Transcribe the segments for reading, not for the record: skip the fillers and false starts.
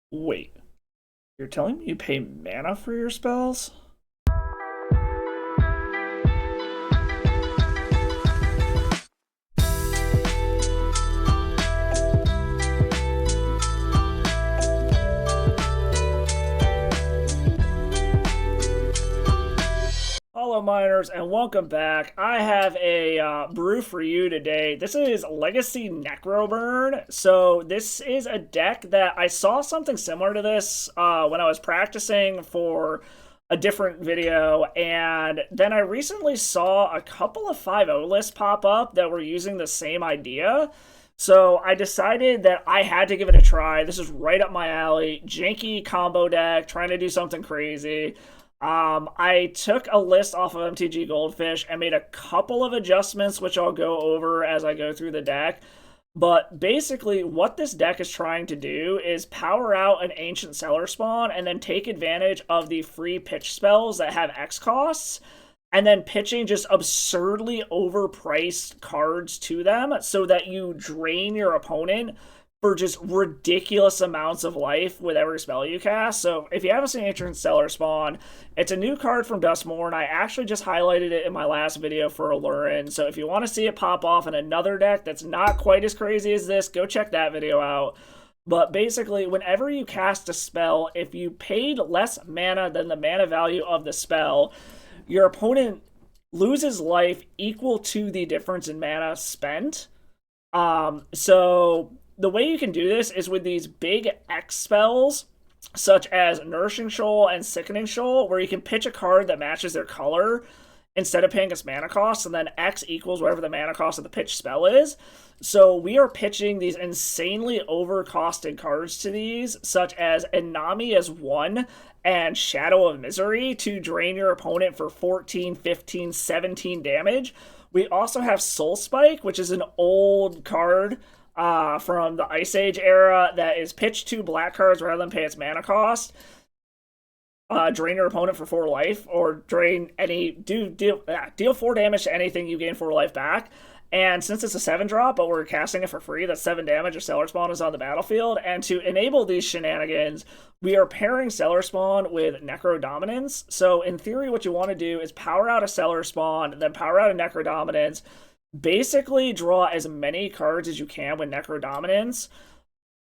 Wait, you're telling me you pay mana for your spells? Hello, miners, and welcome back. I have a brew for you today. This is Legacy Necroburn. So this is a deck that I saw something similar to this when I was practicing for a different video, and then I recently saw a couple of 5.0 lists pop up that were using the same idea. So I decided that I had to give it a try. This is right up my alley. Janky combo deck, trying to do something crazy. I took a list off of MTG Goldfish and made a couple of adjustments, which I'll go over as I go through the deck. But basically, what this deck is trying to do is power out an Ancient Cellarspawn and then take advantage of the free pitch spells that have X costs, and then pitching just absurdly overpriced cards to them so that you drain your opponent for just ridiculous amounts of life with every spell you cast. So if you haven't seen Ancient Cellarspawn, it's a new card from Dustmore, and I actually just highlighted it in my last video for Alurin. So if you want to see it pop off in another deck that's not quite as crazy as this, go check that video out. But basically, whenever you cast a spell, if you paid less mana than the mana value of the spell, your opponent loses life equal to the difference in mana spent. So the way you can do this is with these big X spells, such as Nourishing Shoal and Sickening Shoal, where you can pitch a card that matches their color instead of paying its mana cost, and then X equals whatever the mana cost of the pitch spell is. So we are pitching these insanely overcosted cards to these, such as Inami as 1 and Shadow of Misery to drain your opponent for 14, 15, 17 damage. We also have Soul Spike, which is an old card from the Ice Age era that is pitched to black cards rather than pay its mana cost. Drain your opponent for 4 life, or deal 4 damage to anything you gain 4 life back. And since it's a 7-drop, but we're casting it for free, that's 7 damage if Cellarspawn is on the battlefield. And to enable these shenanigans, we are pairing Cellarspawn with Necrodominance. So in theory, what you want to do is power out a Cellarspawn, then power out a Necrodominance, basically draw as many cards as you can with Necrodominance,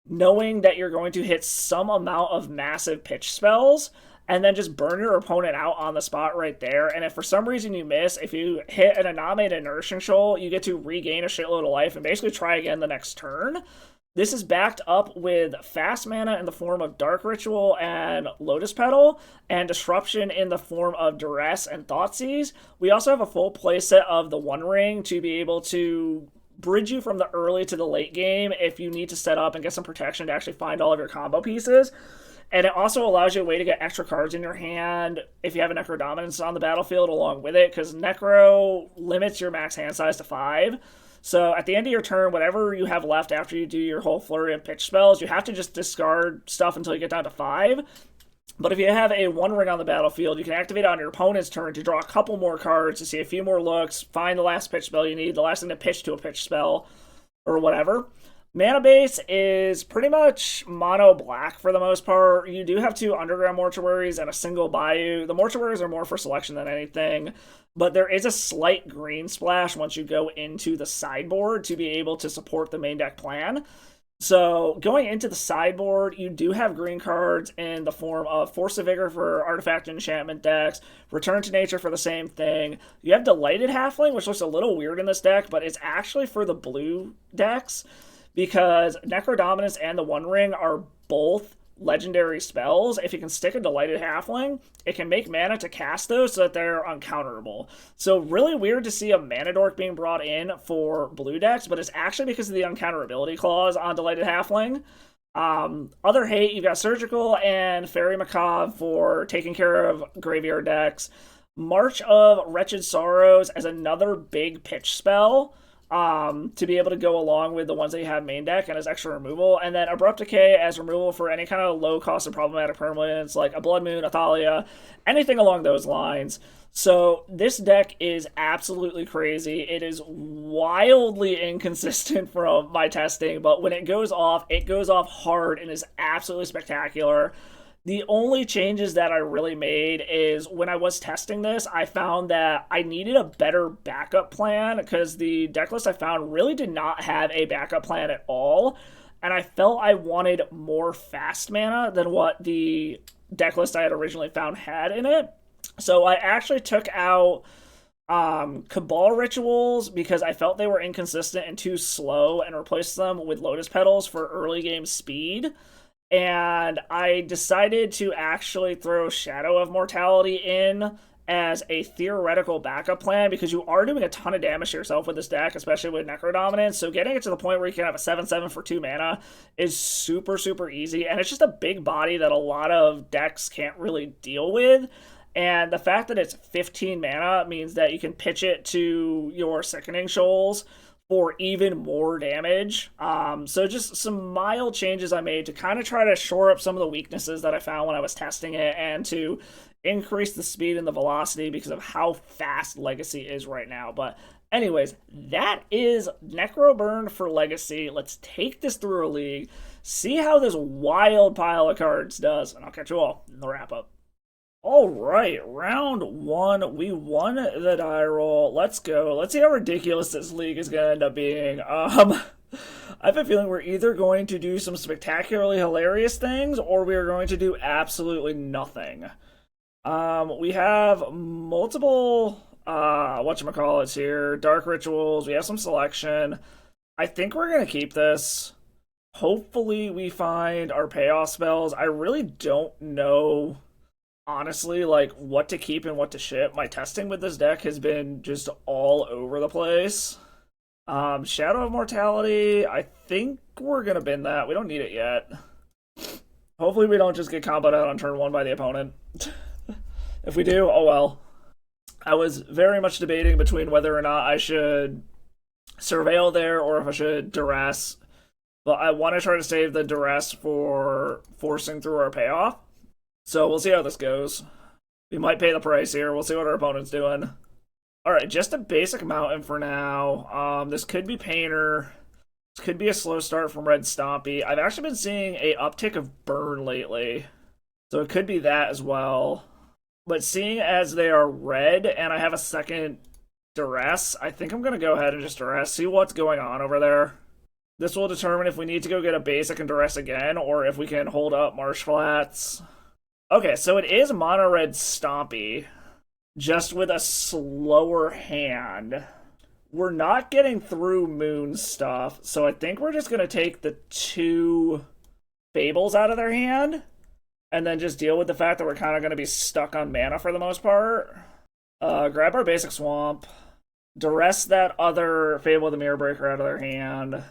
knowing that you're going to hit some amount of massive pitch spells, and then just burn your opponent out on the spot right there. And if for some reason you miss, if you hit an Iname and a Nourishing Shoal, you get to regain a shitload of life and basically try again the next turn. This is backed up with fast mana in the form of Dark Ritual and Lotus Petal, and Disruption in the form of Duress and Thoughtseize. We also have a full playset of the One Ring to be able to bridge you from the early to the late game if you need to set up and get some protection to actually find all of your combo pieces. And it also allows you a way to get extra cards in your hand if you have a Necrodominance on the battlefield along with it, because Necro limits your max hand size to 5. So at the end of your turn, whatever you have left after you do your whole flurry of pitch spells, you have to just discard stuff until you get down to 5. But if you have a One Ring on the battlefield, you can activate it on your opponent's turn to draw a couple more cards to see a few more looks, find the last pitch spell you need, the last thing to pitch to a pitch spell, or whatever. Mana base is pretty much mono black for the most part. You do have 2 underground mortuaries and a single bayou. The mortuaries are more for selection than anything, but there is a slight green splash once you go into the sideboard to be able to support the main deck plan. So going into the sideboard, you do have green cards in the form of Force of Vigor for artifact and enchantment decks, Return to Nature for the same thing. You have Delighted Halfling, which looks a little weird in this deck, but it's actually for the blue decks, because Necrodominance and the One Ring are both legendary spells. If you can stick a Delighted Halfling, it can make mana to cast those so that they're uncounterable. So really weird to see a Mana Dork being brought in for blue decks, but it's actually because of the uncounterability clause on Delighted Halfling. Other hate, you've got Surgical and Fairy Macabre for taking care of graveyard decks. March of Wretched Sorrows as another big pitch spell. to be able to go along with the ones that you have main deck and as extra removal, and then Abrupt Decay as removal for any kind of low cost and problematic permanents like a Blood Moon, a Thalia, anything along those lines. So this deck is absolutely crazy. It is wildly inconsistent from my testing, but when it goes off hard and is absolutely spectacular. The only changes that I really made is when I was testing this, I found that I needed a better backup plan because the deck list I found really did not have a backup plan at all. And I felt I wanted more fast mana than what the deck list I had originally found had in it. So I actually took out Cabal Rituals because I felt they were inconsistent and too slow and replaced them with Lotus Petals for early game speed. And I decided to actually throw Shadow of Mortality in as a theoretical backup plan because you are doing a ton of damage to yourself with this deck, especially with Necrodominance. So getting it to the point where you can have a 7/7 for 2 mana is super, super easy. And it's just a big body that a lot of decks can't really deal with. And the fact that it's 15 mana means that you can pitch it to your Sickening Shoals for even more damage. So just some mild changes I made to kind of try to shore up some of the weaknesses that I found when I was testing it and to increase the speed and the velocity because of how fast Legacy is right now. But anyways, that is Necroburn for Legacy. Let's take this through a league, see how this wild pile of cards does, and I'll catch you all in the wrap-up. All right, round 1, we won the die roll. Let's go. Let's see how ridiculous this league is going to end up being. I have a feeling we're either going to do some spectacularly hilarious things or we are going to do absolutely nothing. We have multiple, whatchamacallits here, Dark Rituals. We have some selection. I think we're going to keep this. Hopefully we find our payoff spells. I really don't know, honestly, like what to keep and what to ship. My testing with this deck has been just all over the place. Shadow of Mortality, I think we're gonna bin that. We don't need it yet. Hopefully we don't just get comboed out on turn 1 by the opponent. If we do, oh well. I was very much debating between whether or not I should Surveil there or if I should Duress. But I want to try to save the Duress for forcing through our payoff. So we'll see how this goes. We might pay the price here. We'll see what our opponent's doing. Alright, just a basic mountain for now. This could be Painter. This could be a slow start from Red Stompy. I've actually been seeing a uptick of Burn lately. So it could be that as well. But seeing as they are red and I have a second Duress, I think I'm going to go ahead and just Duress. See what's going on over there. This will determine if we need to go get a basic and Duress again or if we can hold up Marsh Flats. Okay, so it is Mono Red Stompy, just with a slower hand. We're not getting through Moon stuff, so I think we're just going to take the 2 Fables out of their hand, and then just deal with the fact that we're kind of going to be stuck on mana for the most part. Grab our basic Swamp, Duress that other Fable of the Mirror Breaker out of their hand.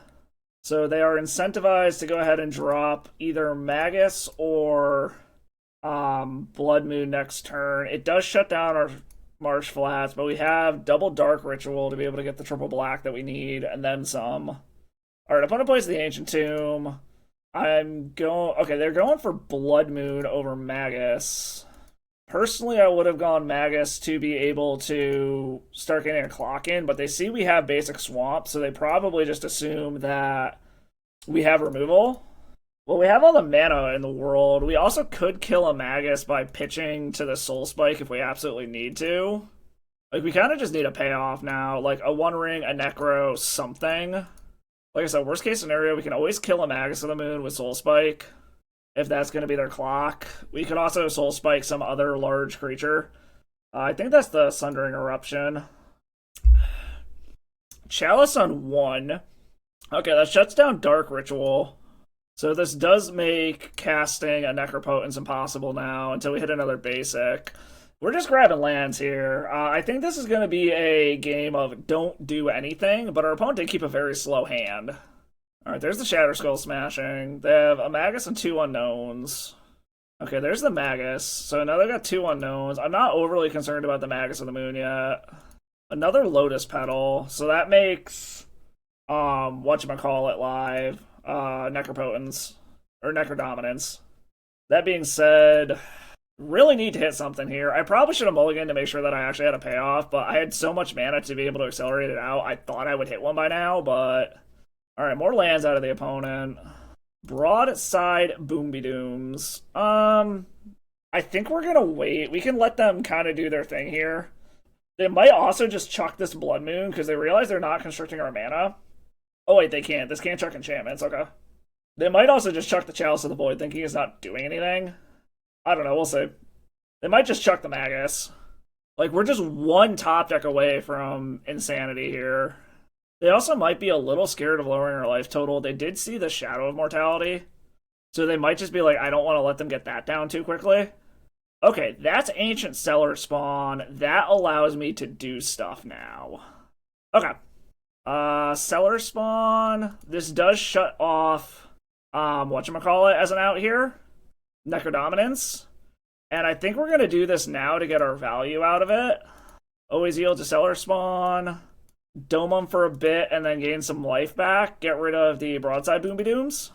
So they are incentivized to go ahead and drop either Magus or Blood Moon next turn. It does shut down our Marsh Flats, but we have double Dark Ritual to be able to get the triple black that we need, and then some. Alright, opponent plays the Ancient Tomb. Okay, they're going for Blood Moon over Magus. Personally, I would have gone Magus to be able to start getting a clock in, but they see we have basic Swamp, so they probably just assume that we have removal. Well, we have all the mana in the world. We also could kill a Magus by pitching to the Soul Spike if we absolutely need to. Like, we kind of just need a payoff now. Like, a One Ring, a Necro, something. Like I said, worst case scenario, we can always kill a Magus of the Moon with Soul Spike, if that's going to be their clock. We could also Soul Spike some other large creature. I think that's the Sundering Eruption. Chalice on 1. Okay, that shuts down Dark Ritual. So this does make casting a Necropotence impossible now until we hit another basic. We're just grabbing lands here. I think this is going to be a game of don't do anything, but our opponent did keep a very slow hand. Alright, there's the Shatter Skull Smashing. They have a Magus and 2 Unknowns. Okay, there's the Magus. So now they've got 2 Unknowns. I'm not overly concerned about the Magus of the Moon yet. Another Lotus Petal. So that makes whatchamacallit live, Necropotence, or Necrodominance. That being said, really need to hit something here. I probably should have mulliganed to make sure that I actually had a payoff, but I had so much mana to be able to accelerate it out. I thought I would hit one by now, but... Alright, more lands out of the opponent. Broadside Boomby Dooms. I think we're gonna wait. We can let them kind of do their thing here. They might also just chuck this Blood Moon, because they realize they're not constricting our mana. Oh wait, they can't. This can't chuck enchantments, okay. They might also just chuck the Chalice of the Void, thinking it's not doing anything. I don't know, we'll see. They might just chuck the Magus. Like, we're just one top deck away from insanity here. They also might be a little scared of lowering our life total. They did see the Shadow of Mortality. So they might just be like, I don't want to let them get that down too quickly. Okay, that's Ancient Cellarspawn. That allows me to do stuff now. Okay. Cellarspawn. This does shut off, whatchamacallit as an out here. Necrodominance. And I think we're going to do this now to get our value out of it. Always yield to Cellarspawn. Dome them for a bit and then gain some life back. Get rid of the Broadside Boomby Dooms.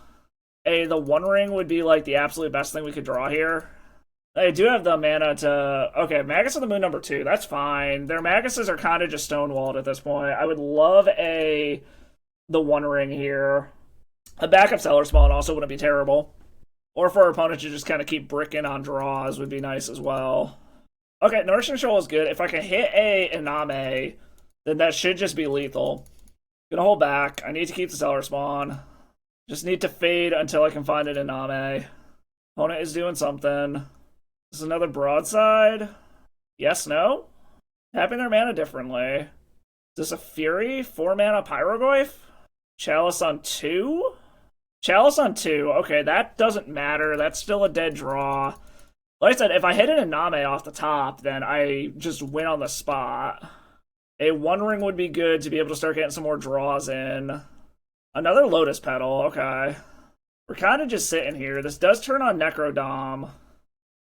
The One Ring would be like the absolute best thing we could draw here. They do have the mana to... Okay, Magus of the Moon number 2. That's fine. Their Maguses are kind of just stonewalled at this point. I would love the One Ring here. A backup Cellarspawn also wouldn't be terrible. Or for our opponent to just kind of keep bricking on draws would be nice as well. Okay, Nourishing Shoal is good. If I can hit a Iname, then that should just be lethal. Gonna hold back. I need to keep the Cellarspawn. Just need to fade until I can find an Iname. Opponent is doing something. This is another Broadside. Yes, no? Tapping their mana differently. Is this a Fury? 4 mana Pyroglyph? Chalice on 2? Chalice on 2. Okay, that doesn't matter. That's still a dead draw. Like I said, if I hit an Iname off the top, then I just win on the spot. A One Ring would be good to be able to start getting some more draws in. Another Lotus Petal, okay. We're kind of just sitting here. This does turn on Necrodom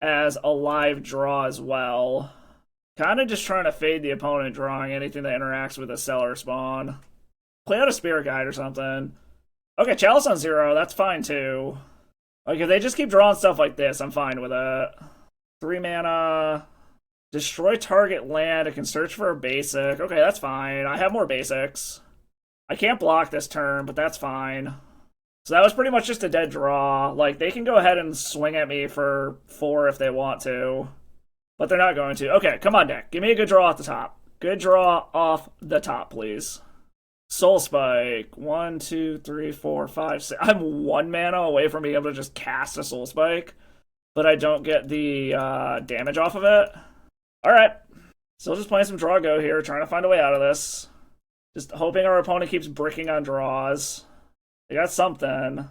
as a live draw as well. Kind of just trying to fade the opponent, drawing anything that interacts with a Cellarspawn. Play out a Spirit Guide or something. Okay, Chalice on 0, that's fine too. Like, if they just keep drawing stuff like this, I'm fine with it. 3 mana. Destroy target land. It can search for a basic. Okay, that's fine. I have more basics. I can't block this turn, but that's fine. So that was pretty much just a dead draw. Like, they can go ahead and swing at me for 4 if they want to. But they're not going to. Okay, come on, deck. Give me a good draw off the top. Good draw off the top, please. Soul Spike. 1, 2, 3, 4, 5, 6. I'm 1 mana away from being able to just cast a Soul Spike. But I don't get the damage off of it. Alright. Still just playing some draw go here. Trying to find a way out of this. Just hoping our opponent keeps bricking on draws. They got something.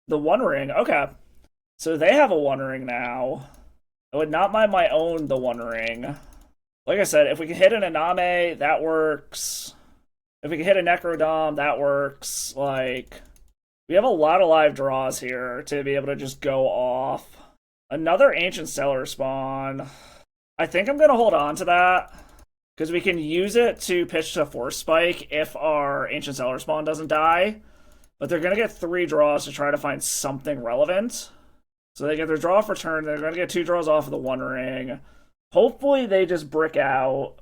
The One Ring. Okay. So they have a One Ring now. I would not mind my own the One Ring. Like I said, if we can hit an Iname, that works. If we can hit a Necrodom, that works. Like, we have a lot of live draws here to be able to just go off. Another Ancient Cellarspawn. I think I'm going to hold on to that. Because we can use it to pitch to Force Spike if our Ancient Cellarspawn doesn't die. But they're going to get 3 draws to try to find something relevant. So they get their draw for turn. They're going to get 2 draws off of the One Ring. Hopefully they just brick out.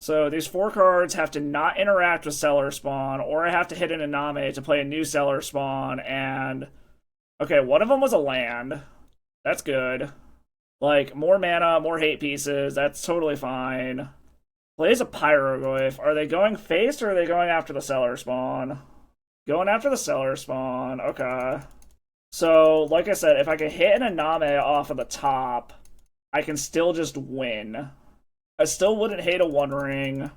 So these 4 cards have to not interact with Cellarspawn, or I have to hit an Iname to play a new Cellarspawn, and... Okay, one of them was a land. That's good. Like, more mana, more hate pieces, that's totally fine. Plays a Pyroglyph. Are they going face, or are they going after the Cellarspawn? Going after the Cellarspawn, okay. So, like I said, if I can hit an Iname off of the top, I can still just win. I still wouldn't hate a One Ring.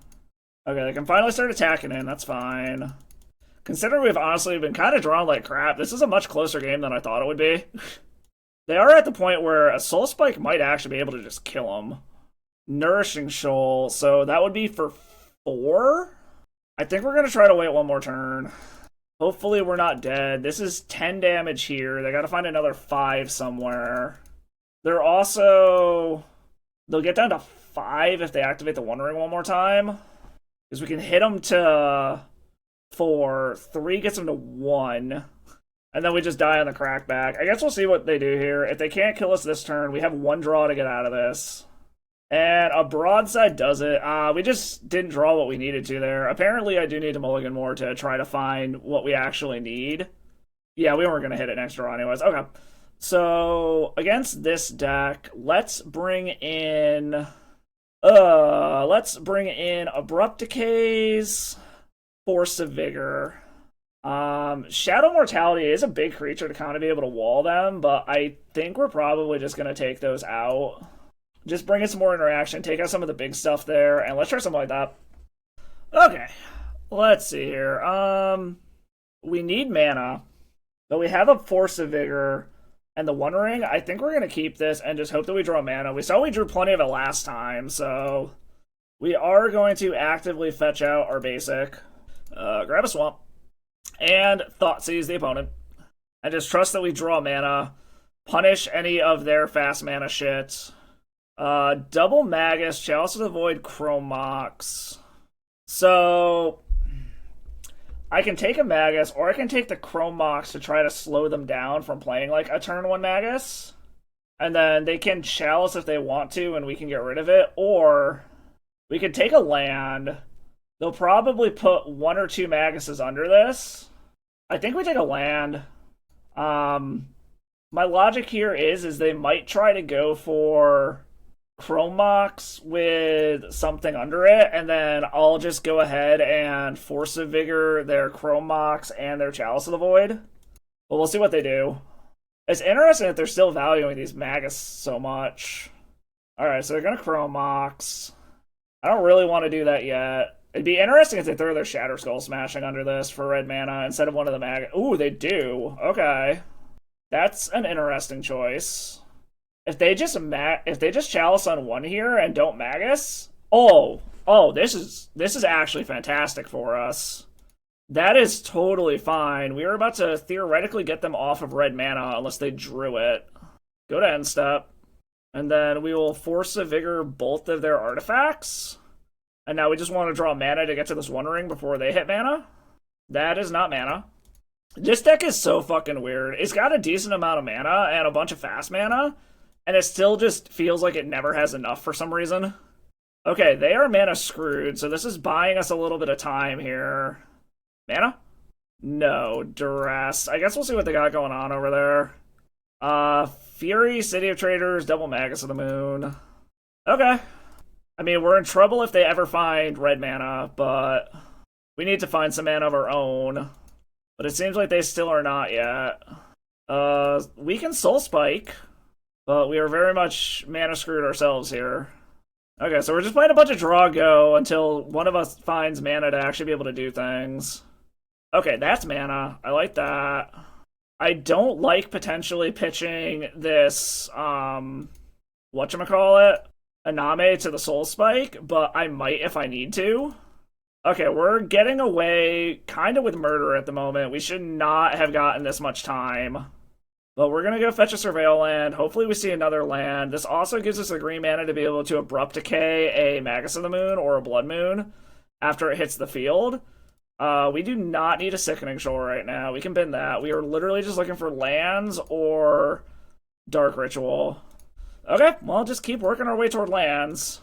Okay, they can finally start attacking in, that's fine. Considering we've honestly been kind of drawn like crap, this is a much closer game than I thought it would be. They are at the point where a Soul Spike might actually be able to just kill them. Nourishing Shoal, so that would be for 4? I think we're going to try to wait one more turn. Hopefully we're not dead. This is 10 damage here. They got to find another 5 somewhere. They're also... They'll get down to 5 if they activate the One Ring one more time. Because we can hit them to 4. 3 gets them to 1. And then we just die on the crackback. I guess we'll see what they do here. If they can't kill us this turn, we have 1 draw to get out of this. And a broadside does it. We just didn't draw what we needed to there. Apparently, I do need to mulligan more to try to find what we actually need. Yeah, we weren't going to hit it next draw anyways. Okay. So, against this deck, let's bring in Abrupt Decays, Force of Vigor. Shadow Mortality is a big creature to kind of be able to wall them, but I think we're probably just going to take those out. Just bring in some more interaction, take out some of the big stuff there, and let's try something like that. Okay, let's see here. We need mana, but we have a Force of Vigor and the One Ring. I think we're going to keep this and just hope that we draw mana. We saw we drew plenty of it last time, so we are going to actively fetch out our basic. Grab a Swamp. And Thoughtseize the opponent. And just trust that we draw mana. Punish any of their fast mana shit. Double Magus, Chalice of the Void, Chrome Mox. So I can take a Magus, or I can take the Chrome Mox to try to slow them down from playing like a turn 1 Magus. And then they can Chalice if they want to, and we can get rid of it. Or we could take a land. They'll probably put 1 or 2 Maguses under this. I think we take a land. My logic here is they might try to go for Chrome Mox with something under it, and then I'll just go ahead and Force of Vigor their Chrome Mox and their Chalice of the Void. But we'll see what they do. It's interesting that they're still valuing these Magus so much. Alright, so they're going to Chrome Mox. I don't really want to do that yet. It'd be interesting if they throw their Shatter Skull Smashing under this for red mana instead of one of the Magus. Ooh, they do. Okay. That's an interesting choice. If they just Chalice on 1 here and don't Magus, this is actually fantastic for us. That is totally fine. We were about to theoretically get them off of red mana unless they drew it. Go to end step. And then we will Force of Vigor both of their artifacts. And now we just want to draw mana to get to this One Ring before they hit mana. That is not mana. This deck is so fucking weird. It's got a decent amount of mana and a bunch of fast mana, and it still just feels like it never has enough for some reason. Okay, they are mana screwed, so this is buying us a little bit of time here. Mana? No. Duress. I guess we'll see what they got going on over there. Fury, City of Traders, Double Magus of the Moon. Okay. I mean, we're in trouble if they ever find red mana, but we need to find some mana of our own. But it seems like they still are not yet. We can Soul Spike, but we are very much mana screwed ourselves here. Okay, so we're just playing a bunch of draw go until one of us finds mana to actually be able to do things. Okay, that's mana. I like that. I don't like potentially pitching this, whatchamacallit, Aname to the Soul Spike, but I might if I need to. Okay, we're getting away kind of with murder at the moment. We should not have gotten this much time. But we're going to go fetch a Surveil land. Hopefully we see another land. This also gives us a green mana to be able to Abrupt Decay a Magus of the Moon or a Blood Moon after it hits the field. We do not need a Sickening Shoal right now. We can bin that. We are literally just looking for lands or Dark Ritual. Okay, well, just keep working our way toward lands.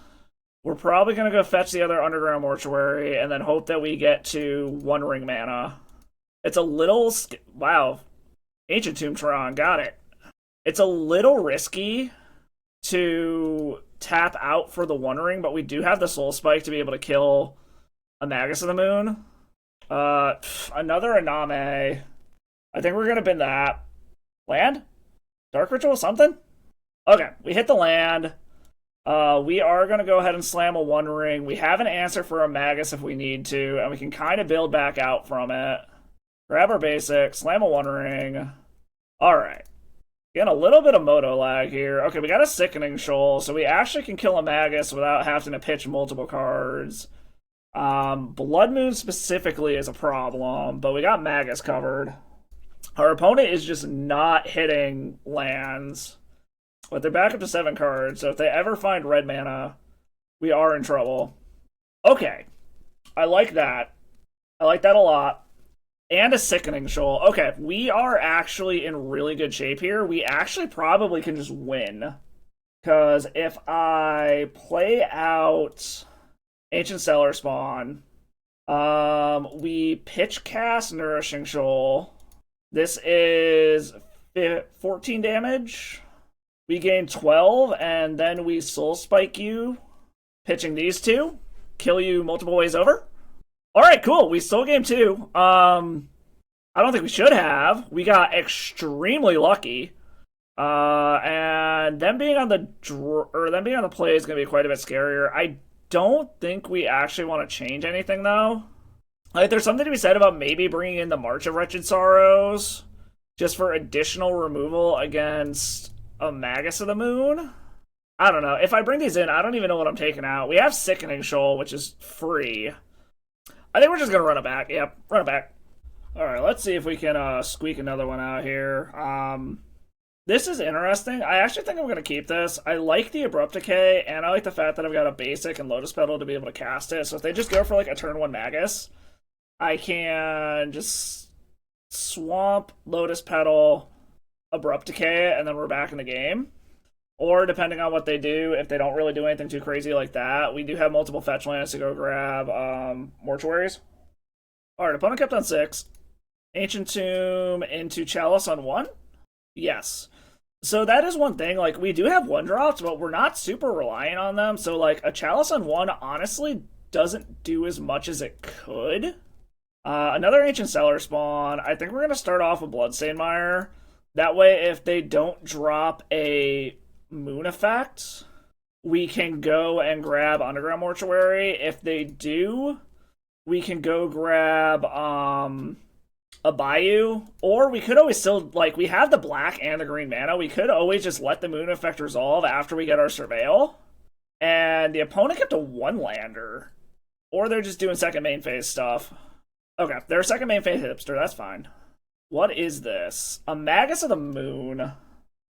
We're probably going to go fetch the other Underground Mortuary and then hope that we get to One Ring mana. It's a little... Wow. Ancient Tomb Tron, got it. It's a little risky to tap out for the One Ring, but we do have the Soul Spike to be able to kill a Magus of the Moon. Another Aname. I think we're going to bin that. Land? Dark Ritual, something? Okay, we hit the land. We are going to go ahead and slam a One Ring. We have an answer for a Magus if we need to, and we can kind of build back out from it. Grab our basic, slam a One Ring. Alright. Getting a little bit of Moto lag here. Okay, we got a Sickening Shoal, so we actually can kill a Magus without having to pitch multiple cards. Blood Moon specifically is a problem, but we got Magus covered. Our opponent is just not hitting lands. But they're back up to 7 cards, so if they ever find red mana, we are in trouble. Okay. I like that. I like that a lot. And a Sickening Shoal. Okay, we are actually in really good shape here. We actually probably can just win. Because if I play out Ancient Cellarspawn, we pitch cast Nourishing Shoal. This is 14 damage. We gain 12, and then we Soul Spike you, pitching these two. Kill you multiple ways over. Alright, cool. We stole game 2. I don't think we should have. We got extremely lucky. And them being on the play is going to be quite a bit scarier. I don't think we actually want to change anything, though. Like, there's something to be said about maybe bringing in the March of Wretched Sorrows just for additional removal against a Magus of the Moon. I don't know. If I bring these in, I don't even know what I'm taking out. We have Sickening Shoal, which is free. I think we're just going to run it back. Yep, run it back. Alright, let's see if we can squeak another one out here. This is interesting. I actually think I'm going to keep this. I like the Abrupt Decay, and I like the fact that I've got a basic and Lotus Petal to be able to cast it. So if they just go for like a turn 1 Magus, I can just swamp, Lotus Petal, Abrupt Decay, and then we're back in the game. Or depending on what they do, if they don't really do anything too crazy like that, we do have multiple fetch lands to go grab Mortuaries. Alright, opponent kept on 6. Ancient Tomb into Chalice on 1? Yes. So that is one thing, like, we do have 1-drops, but we're not super reliant on them, so, like, a Chalice on 1 honestly doesn't do as much as it could. Another Ancient Cellarspawn. I think we're going to start off with Bloodstained Mire. That way, if they don't drop a Moon effect, we can go and grab Underground Mortuary. If they do, we can go grab a Bayou, or we could always still, like, we have the black and the green mana, we could always just let the Moon effect resolve after we get our Surveil, and the opponent kept a 1-lander, or they're just doing second main phase stuff. Okay, they're a second main phase hipster, that's fine. What is this? A Magus of the Moon.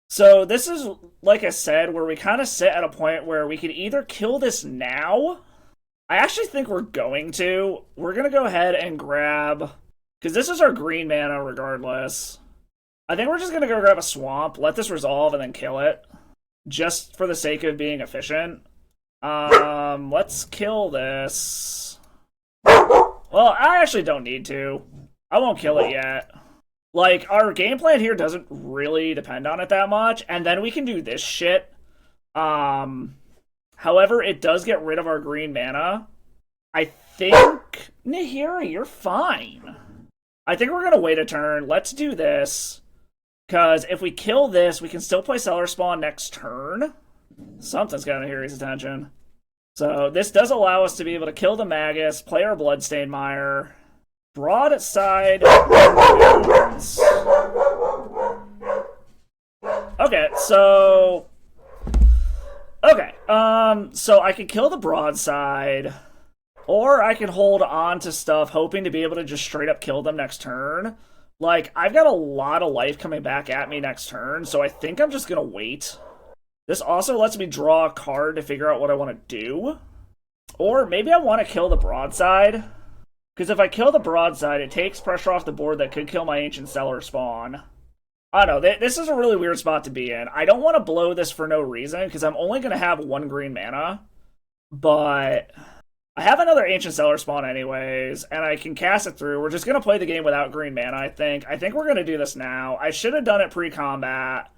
So this is, like I said, where we kind of sit at a point where we could either kill this now. I actually think we're going to. We're going to go ahead and grab, because this is our green mana regardless. I think we're just going to go grab a swamp, let this resolve, and then kill it. Just for the sake of being efficient. Let's kill this. Well, I actually don't need to. I won't kill it yet. Like, our game plan here doesn't really depend on it that much, and then we can do this shit. However, it does get rid of our green mana. I think... Nahiri, you're fine. I think we're going to wait a turn. Let's do this. Because if we kill this, we can still play Cellarspawn next turn. Something's got Nahiri's attention. So this does allow us to be able to kill the Magus, play our Bloodstained Mire... Broadside. Okay, so... Okay, so I can kill the Broadside, or I can hold on to stuff hoping to be able to just straight up kill them next turn. Like, I've got a lot of life coming back at me next turn, so I think I'm just gonna wait. This also lets me draw a card to figure out what I want to do. Or maybe I want to kill the Broadside. Because if I kill the Broadside, it takes pressure off the board that could kill my Ancient Cellarspawn. I don't know, this is a really weird spot to be in. I don't want to blow this for no reason, because I'm only going to have 1 green mana. But I have another Ancient Cellarspawn anyways, and I can cast it through. We're just going to play the game without green mana, I think. I think we're going to do this now. I should have done it pre-combat,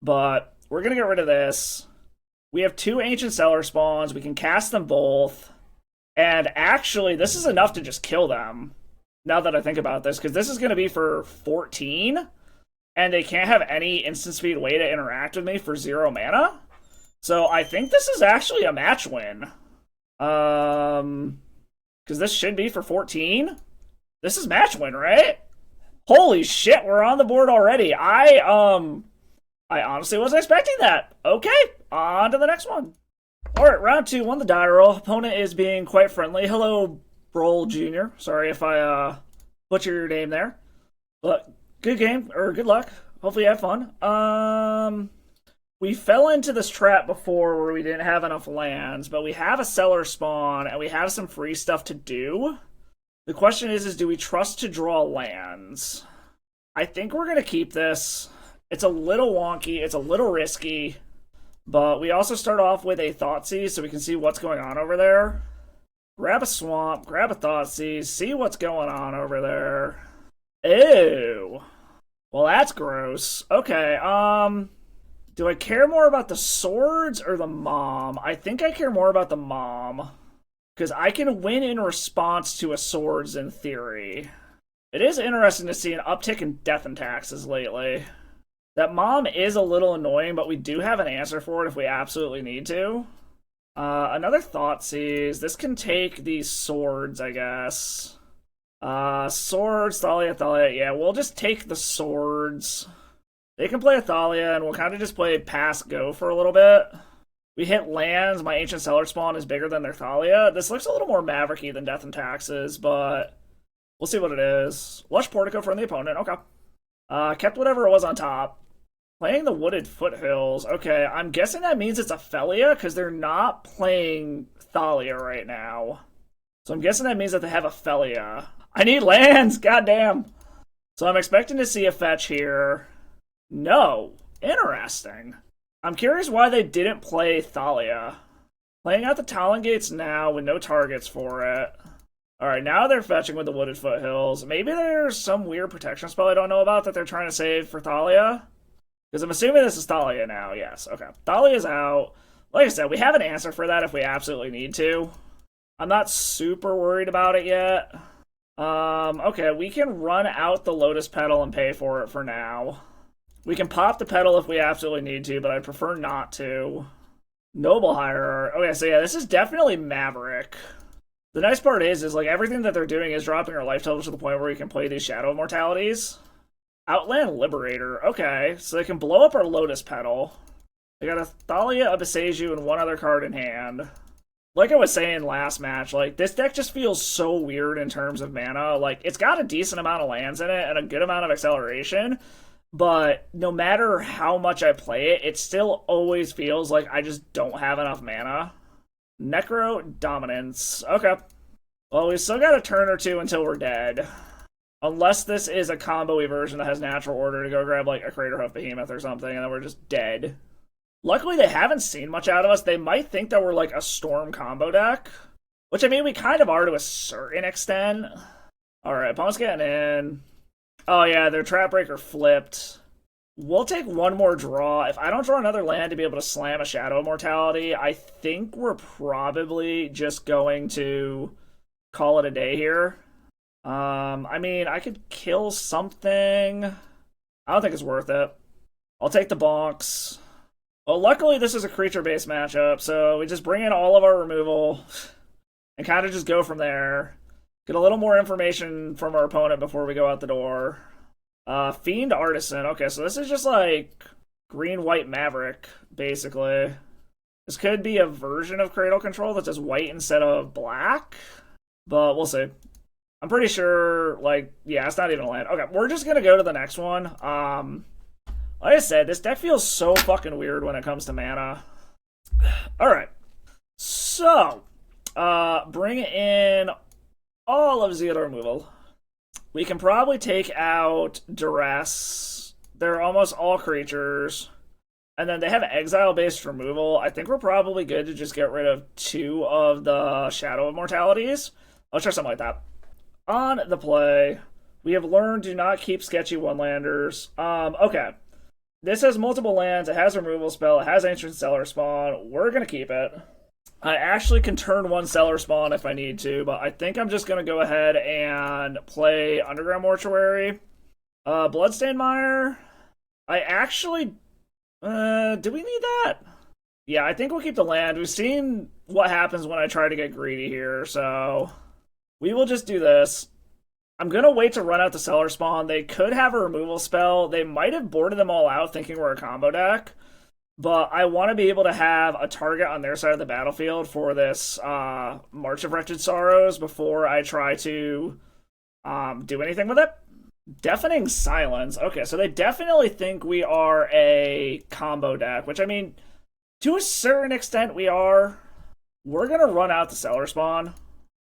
but we're going to get rid of this. We have 2 Ancient Cellarspawns. We can cast them both. And actually, this is enough to just kill them, now that I think about this, because this is going to be for 14, and they can't have any instant speed way to interact with me for 0 mana. So I think this is actually a match win. Because this should be for 14. This is match win, right? Holy shit, we're on the board already. I honestly wasn't expecting that. Okay, on to the next one. Alright, round 2, won the die roll. Opponent is being quite friendly. Hello, Broll Jr. Sorry if I butcher your name there. But good game, or good luck. Hopefully you have fun. We fell into this trap before where we didn't have enough lands, but we have a Cellarspawn, and we have some free stuff to do. The question is do we trust to draw lands? I think we're going to keep this. It's a little wonky. It's a little risky. But we also start off with a Thoughtseize so we can see what's going on over there. Grab a Swamp, grab a Thoughtseize, see what's going on over there. Ew. Well, that's gross. Okay, do I care more about the swords or the mom? I think I care more about the mom. Because I can win in response to a swords in theory. It is interesting to see an uptick in death and taxes lately. That mom is a little annoying, but we do have an answer for it if we absolutely need to. Another Thoughtseize. This can take these swords, I guess. Swords, Thalia, Thalia. Yeah, we'll just take the swords. They can play a Thalia, and we'll kind of just play pass-go for a little bit. We hit lands. My Ancient Cellarspawn is bigger than their Thalia. This looks a little more Maverick-y than Death and Taxes, but we'll see what it is. Lush Portico from the opponent. Okay. Kept whatever it was on top. Playing the Wooded Foothills. Okay, I'm guessing that means it's a Felia, because they're not playing Thalia right now. So I'm guessing that means that they have a Felia. I need lands! Goddamn! So I'm expecting to see a fetch here. No. Interesting. I'm curious why they didn't play Thalia. Playing out the Talon Gates now with no targets for it. Alright, now they're fetching with the Wooded Foothills. Maybe there's some weird protection spell I don't know about that they're trying to save for Thalia? Because I'm assuming this is Thalia now, yes. Okay, Thalia's out. Like I said, we have an answer for that if we absolutely need to. I'm not super worried about it yet. Okay, we can run out the Lotus Petal and pay for it for now. We can pop the Petal if we absolutely need to, but I'd prefer not to. Noble Hierarch. Okay, so yeah, this is definitely Maverick. The nice part is like everything that they're doing is dropping our life total to the point where we can play these Shadow Immortalities. Outland Liberator. Okay, so they can blow up our Lotus Petal. They got a Thalia, a Beseju, and one other card in hand. Like I was saying last match, like, this deck just feels so weird in terms of mana. Like, it's got a decent amount of lands in it and a good amount of acceleration, but no matter how much I play it, it still always feels like I just don't have enough mana. Necrodominance. Okay. Well, we still got a turn or two until we're dead. Unless this is a combo-y version that has natural order to go grab, like, a Craterhoof Behemoth or something, and then we're just dead. Luckily, they haven't seen much out of us. They might think that we're, like, a Storm combo deck. Which, I mean, we kind of are to a certain extent. Alright, opponent's getting in. Oh, yeah, their Trap Breaker flipped. We'll take one more draw. If I don't draw another land to be able to slam a Shadow Immortality, I think we're probably just going to call it a day here. I mean, I could kill something. I don't think it's worth it. I'll take the bonks. Well, luckily this is a creature-based matchup, so we just bring in all of our removal and kind of just go from there. Get a little more information from our opponent before we go out the door. Fiend Artisan. Okay, so this is just like green-white Maverick, basically. This could be a version of Cradle Control that's just white instead of black, but we'll see. I'm pretty sure, like, yeah, it's not even a land. Okay, we're just gonna go to the next one. Like I said, this deck feels so fucking weird when it comes to mana. Alright. So, bring in all of Zeal removal. We can probably take out Duress. They're almost all creatures. And then they have exile-based removal. I think we're probably good to just get rid of 2 of the Shadow Immortalities. Let's try something like that. On the play, we have learned do not keep sketchy one-landers. Okay. This has multiple lands, it has a removal spell, it has Ancient Cellarspawn. We're going to keep it. I actually can turn 1 Cellarspawn if I need to, but I think I'm just going to go ahead and play Underground Mortuary. Bloodstained Mire. I actually... do we need that? Yeah, I think we'll keep the land. We've seen what happens when I try to get greedy here, so... we will just do this. I'm going to wait to run out the Cellarspawn. They could have a removal spell. They might have boarded them all out thinking we're a combo deck. But I want to be able to have a target on their side of the battlefield for this March of Wretched Sorrows before I try to do anything with it. Deafening Silence. Okay, so they definitely think we are a combo deck, which, I mean, to a certain extent we are. We're going to run out the Cellarspawn.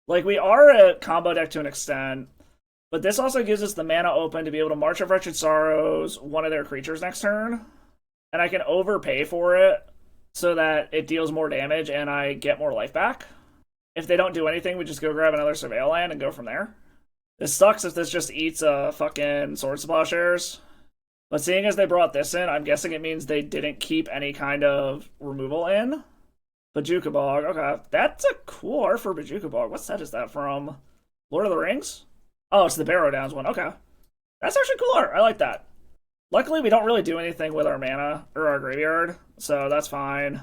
Like, we are a combo deck to an extent, but this also gives us the mana open to be able to March of Wretched Sorrows one of their creatures next turn, and I can overpay for it so that it deals more damage and I get more life back. If they don't do anything, we just go grab another Surveil land and go from there. This sucks if this just eats fucking Sword Plowshares. But seeing as they brought this in, I'm guessing it means they didn't keep any kind of removal in. Bojuka Bog, okay. That's a cool art for Bojuka Bog. What set is that from? Lord of the Rings? Oh, it's the Barrow Downs one, okay. That's actually cool art, I like that. Luckily, we don't really do anything with our mana, or our graveyard, so that's fine.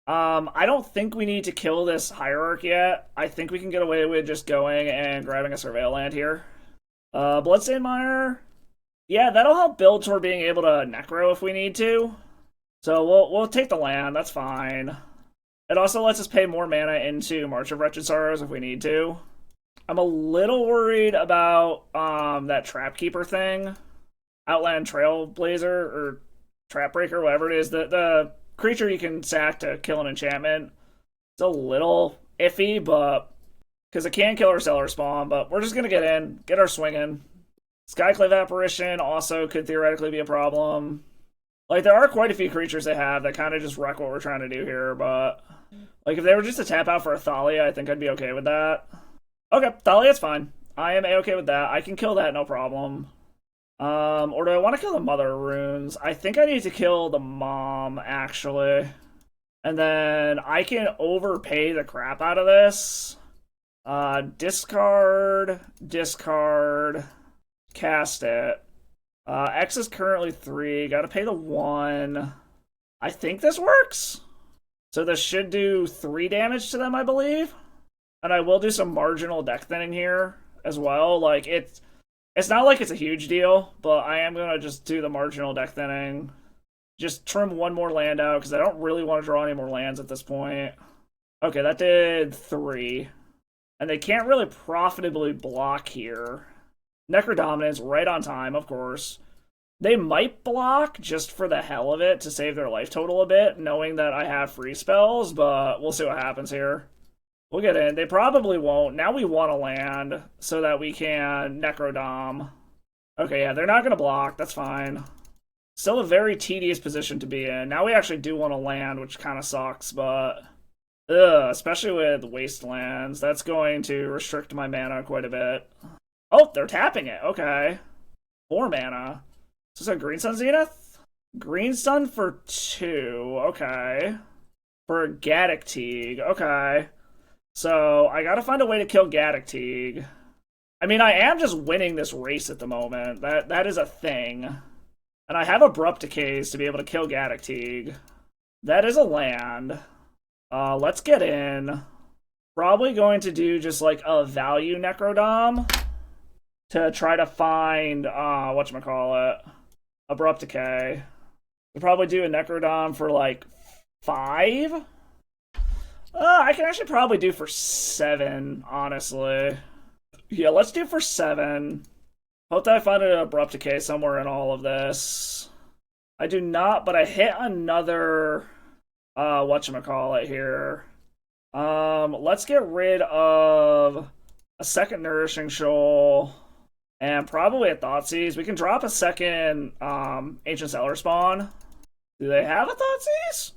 I don't think we need to kill this Hierarch yet. I think we can get away with just going and grabbing a Surveil land here. Bloodstained Mire. Yeah, that'll help build toward being able to Necro if we need to. So we'll take the land, that's fine. It also lets us pay more mana into March of Wretched Sorrows if we need to. I'm a little worried about that Trapkeeper thing. Outland Trailblazer, or Trapbreaker, whatever it is. The creature you can sack to kill an enchantment. It's a little iffy, but because it can kill our Cellarspawn, but we're just going to get in, get our swing in. Skyclave Apparition also could theoretically be a problem. Like, there are quite a few creatures they have that kind of just wreck what we're trying to do here, but like, if they were just to tap out for a Thalia, I think I'd be okay with that. Okay, Thalia's fine. I am a-okay with that. I can kill that, no problem. Or do I want to kill the Mother Runes? I think I need to kill the Mom, actually. And then I can overpay the crap out of this. Discard, cast it. X is currently 3, gotta pay the 1. I think this works. So this should do 3 damage to them, I believe. And I will do some marginal deck thinning here as well. Like, it's not like it's a huge deal, but I am gonna just do the marginal deck thinning. Just trim 1 more land out, because I don't really want to draw any more lands at this point. Okay, that did 3. And they can't really profitably block here. Necrodominance, right on time, of course. They might block just for the hell of it to save their life total a bit, knowing that I have free spells, but we'll see what happens here. We'll get in. They probably won't. Now we want to land so that we can Necrodom. Okay, yeah, they're not going to block. That's fine. Still a very tedious position to be in. Now we actually do want to land, which kind of sucks, but especially with Wastelands, that's going to restrict my mana quite a bit. Oh, they're tapping it. Okay. 4 mana. Is this a Green Sun Zenith? Green Sun for 2. Okay. For Gaddock Teague. Okay. So, I gotta find a way to kill Gaddock Teague. I mean, I am just winning this race at the moment. That is a thing. And I have Abrupt Decays to be able to kill Gaddock Teague. That is a land. Let's get in. Probably going to do just like a value Necrodom to try to find, whatchamacallit, Abrupt Decay. We'll probably do a Necrodom for like 5? I can actually probably do for 7, honestly. Yeah, let's do for 7. Hope that I find an Abrupt Decay somewhere in all of this. I do not, but I hit another, whatchamacallit here. Let's get rid of a second Nourishing Shoal. And probably a Thoughtseize. We can drop a second Ancient Cellarspawn. Do they have a Thoughtseize?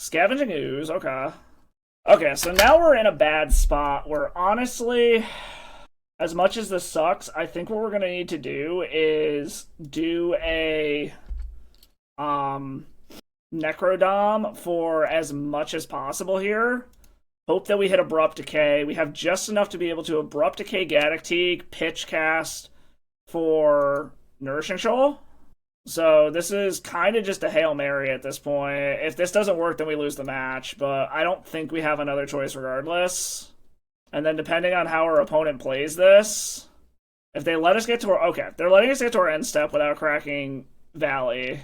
Scavenging Ooze, okay. Okay, so now we're in a bad spot where, honestly, as much as this sucks, I think what we're going to need to do is do a Necrodom for as much as possible here. Hope that we hit Abrupt Decay. We have just enough to be able to Abrupt Decay Gaddock Teague, Pitch Cast for Nourishing Shoal. So this is kind of just a Hail Mary at this point. If this doesn't work, then we lose the match, but I don't think we have another choice regardless. And then depending on how our opponent plays this, if they let us get to our... Okay, they're letting us get to our end step without cracking Valley.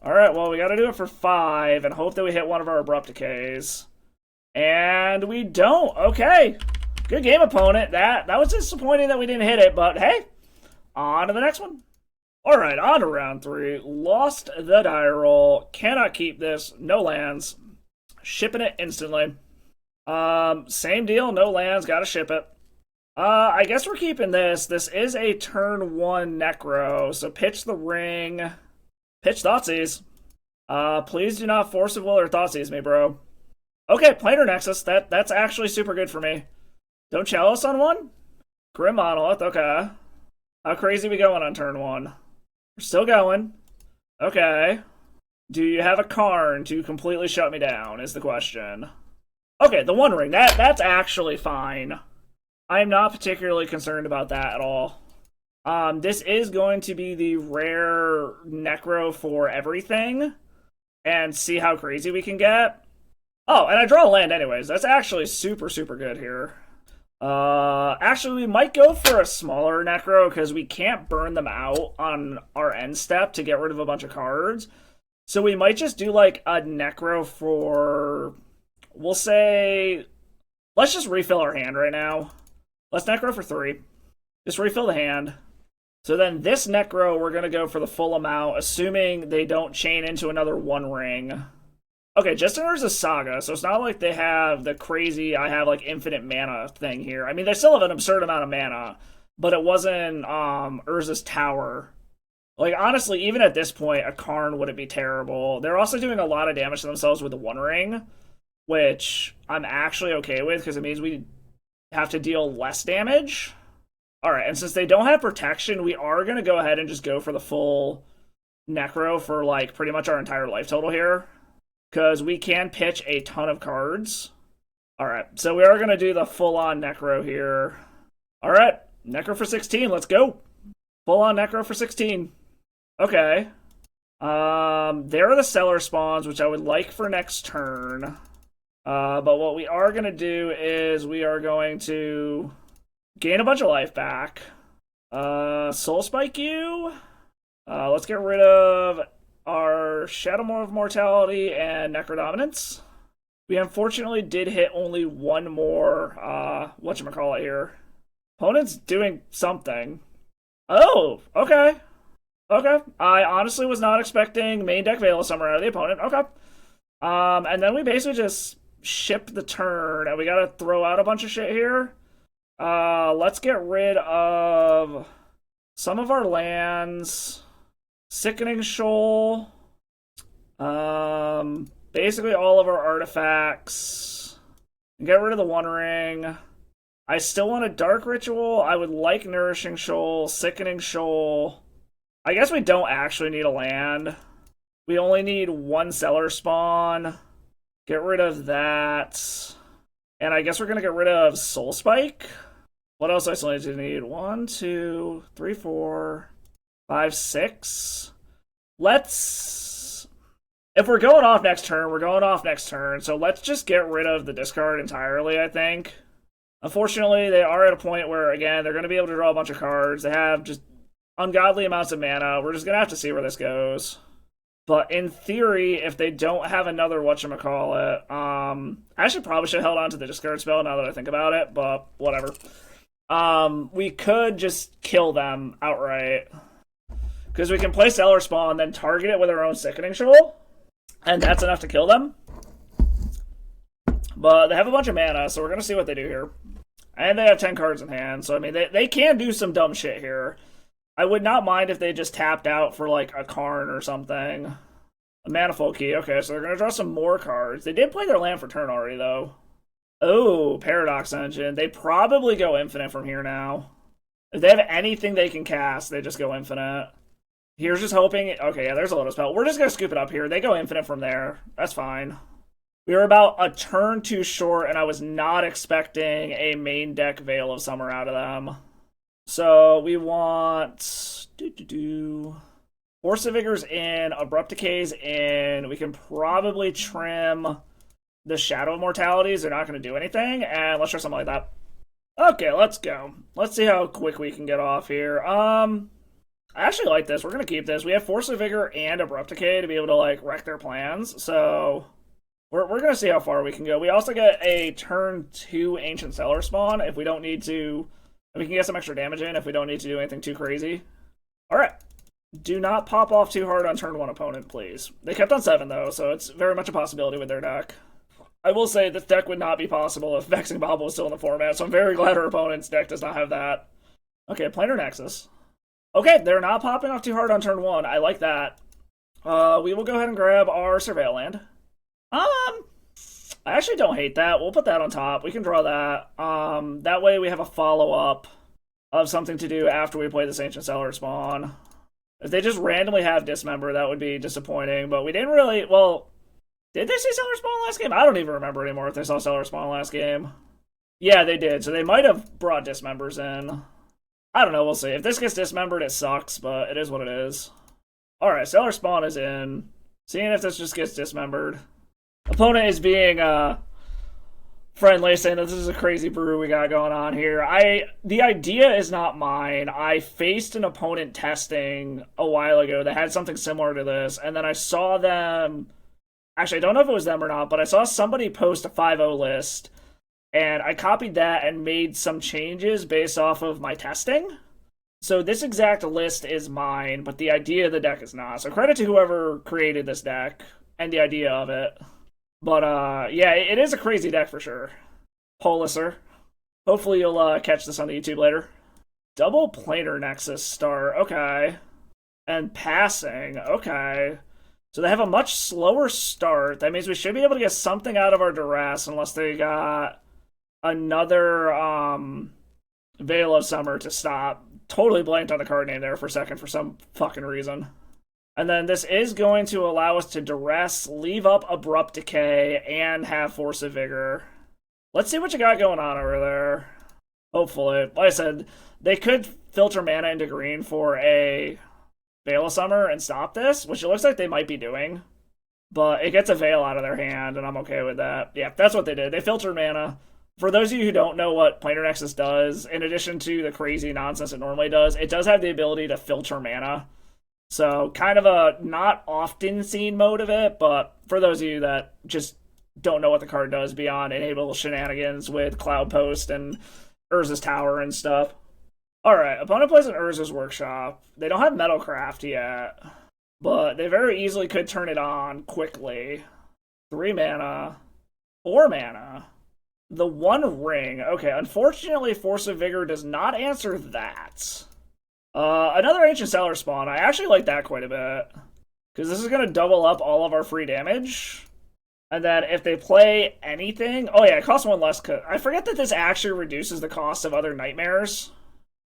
Alright, well, we gotta do it for 5 and hope that we hit one of our Abrupt Decays. And we don't. Okay. Good game, opponent. That was disappointing that we didn't hit it, but hey, on to the next one. All right, on to round 3. Lost the die roll. Cannot keep this. No lands. Shipping it instantly. Same deal, no lands, gotta ship it. I guess we're keeping this. This is a turn 1 Necro, so pitch the ring. Pitch Thoughtseize. Please do not Force of Will or Thoughtseize me, bro. Okay, Planar Nexus. That's actually super good for me. Don't Chalice on one? Grim Monolith, okay. How crazy we going on turn 1? We're still going. Okay. Do you have a Karn to completely shut me down, is the question. Okay, the One Ring. That's actually fine. I'm not particularly concerned about that at all. This is going to be the rare Necro for everything. And see how crazy we can get. Oh, and I draw a land anyways. That's actually super, super good here. Actually, we might go for a smaller Necro because we can't burn them out on our end step to get rid of a bunch of cards. So we might just do like a Necro for, we'll say, let's just refill our hand right now. Let's Necro for 3. Just refill the hand. So then this Necro, we're going to go for the full amount, assuming they don't chain into another One Ring. Okay, just enters a Saga, so it's not like they have the crazy, I have like infinite mana thing here. I mean, they still have an absurd amount of mana, but it wasn't Urza's Tower. Like, honestly, even at this point, a Karn wouldn't be terrible. They're also doing a lot of damage to themselves with the One Ring, which I'm actually okay with, because it means we have to deal less damage. Alright, and since they don't have protection, we are going to go ahead and just go for the full Necro for, like, pretty much our entire life total here. Because we can pitch a ton of cards. Alright, so we are going to do the full-on Necro here. Alright, Necro for 16, let's go! Full-on Necro for 16. Okay. There are the Cellarspawn, which I would like for next turn. But what we are going to do is we are going to gain a bunch of life back. Soul Spike you. Let's get rid of our Shadow of Mortality and Necrodominance. We unfortunately did hit only one more, whatchamacallit here. Opponent's doing something. Oh, okay. Okay. I honestly was not expecting main deck Veil of Summer out of the opponent. Okay. And then we basically just ship the turn, and we gotta throw out a bunch of shit here. Let's get rid of some of our lands. Sickening Shoal. Basically all of our artifacts. Get rid of the One Ring. I still want a Dark Ritual. I would like Nourishing Shoal, Sickening Shoal. I guess we don't actually need a land. We only need one Cellarspawn. Get rid of that. And I guess we're going to get rid of Soul Spike. What else do I still need to need? 1, 2, 3, 4, 5, 6. Let's... If we're going off next turn, we're going off next turn. So let's just get rid of the discard entirely, I think. Unfortunately, they are at a point where, again, they're going to be able to draw a bunch of cards. They have just ungodly amounts of mana. We're just going to have to see where this goes. But in theory, if they don't have another whatchamacallit, I probably should have held on to the discard spell now that I think about it, but whatever. We could just kill them outright. Because we can play Cellarspawn and then target it with our own Sickening Shoal. And that's enough to kill them. But they have a bunch of mana, so we're going to see what they do here. And they have 10 cards in hand, so I mean, they can do some dumb shit here. I would not mind if they just tapped out for, like, a Karn or something. A Manifold Key. Okay, so they're going to draw some more cards. They did play their land for turn already, though. Oh, Paradox Engine. They probably go infinite from here now. If they have anything they can cast, they just go infinite. Here's just hoping... Okay, yeah, there's a Lotus Spell. We're just going to scoop it up here. They go infinite from there. That's fine. We were about a turn too short, and I was not expecting a main deck Veil of Summer out of them. So we want Force of Vigor's in, Abrupt Decay's in. We can probably trim the Shadow of Mortalities. They're not going to do anything, and let's try something like that. Okay, let's go. Let's see how quick we can get off here. I actually like this. We're going to keep this. We have Force of Vigor and Abrupt Decay to be able to, like, wreck their plans, so we're going to see how far we can go. We also get a turn 2 Ancient Cellarspawn if we don't need to... We can get some extra damage in if we don't need to do anything too crazy. Alright. Do not pop off too hard on turn 1 opponent, please. They kept on 7, though, so it's very much a possibility with their deck. I will say this deck would not be possible if Vexing Bobble was still in the format, so I'm very glad our opponent's deck does not have that. Okay, Planar Nexus. Okay, they're not popping off too hard on turn 1. I like that. We will go ahead and grab our Surveil Land. I actually don't hate that. We'll put that on top. We can draw that. That way we have a follow-up of something to do after we play this Ancient Cellarspawn. If they just randomly have Dismember, that would be disappointing, but we didn't really... Well, did they see Cellarspawn last game? I don't even remember anymore if they saw Cellarspawn last game. Yeah, they did, so they might have brought Dismembers in. I don't know, we'll see. If this gets dismembered, it sucks, but it is what it is. Alright, Cellarspawn is in. Seeing if this just gets dismembered. Opponent is being friendly, saying that this is a crazy brew we got going on here. The idea is not mine. I faced an opponent testing a while ago that had something similar to this, and then I saw them... Actually, I don't know if it was them or not, but I saw somebody post a 5-0 list, and I copied that and made some changes based off of my testing. So this exact list is mine, but the idea of the deck is not. So credit to whoever created this deck and the idea of it. But yeah, it is a crazy deck for sure. Policer. Hopefully you'll catch this on the YouTube later. Double Planar Nexus start, okay. And passing, okay. So they have a much slower start. That means we should be able to get something out of our duress unless they got another Veil of Summer to stop. Totally blanked on the card name there for a second for some fucking reason. And then this is going to allow us to duress, leave up Abrupt Decay, and have Force of Vigor. Let's see what you got going on over there. Hopefully. Like I said, they could filter mana into green for a Veil of Summer and stop this, which it looks like they might be doing. But it gets a Veil out of their hand, and I'm okay with that. Yeah, that's what they did. They filtered mana. For those of you who don't know what Planar Nexus does, in addition to the crazy nonsense it normally does, it does have the ability to filter mana. So, kind of a not often seen mode of it, but for those of you that just don't know what the card does beyond enable shenanigans with Cloud Post and Urza's Tower and stuff. Alright, opponent plays an Urza's Workshop. They don't have Metalcraft yet, but they very easily could turn it on quickly. 3 mana, 4 mana. The One Ring. Okay, unfortunately, Force of Vigor does not answer that. Another Ancient Cellarspawn. I actually like that quite a bit. Because this is going to double up all of our free damage. And then if they play anything... Oh yeah, it costs 1 less. I forget that this actually reduces the cost of other Nightmares.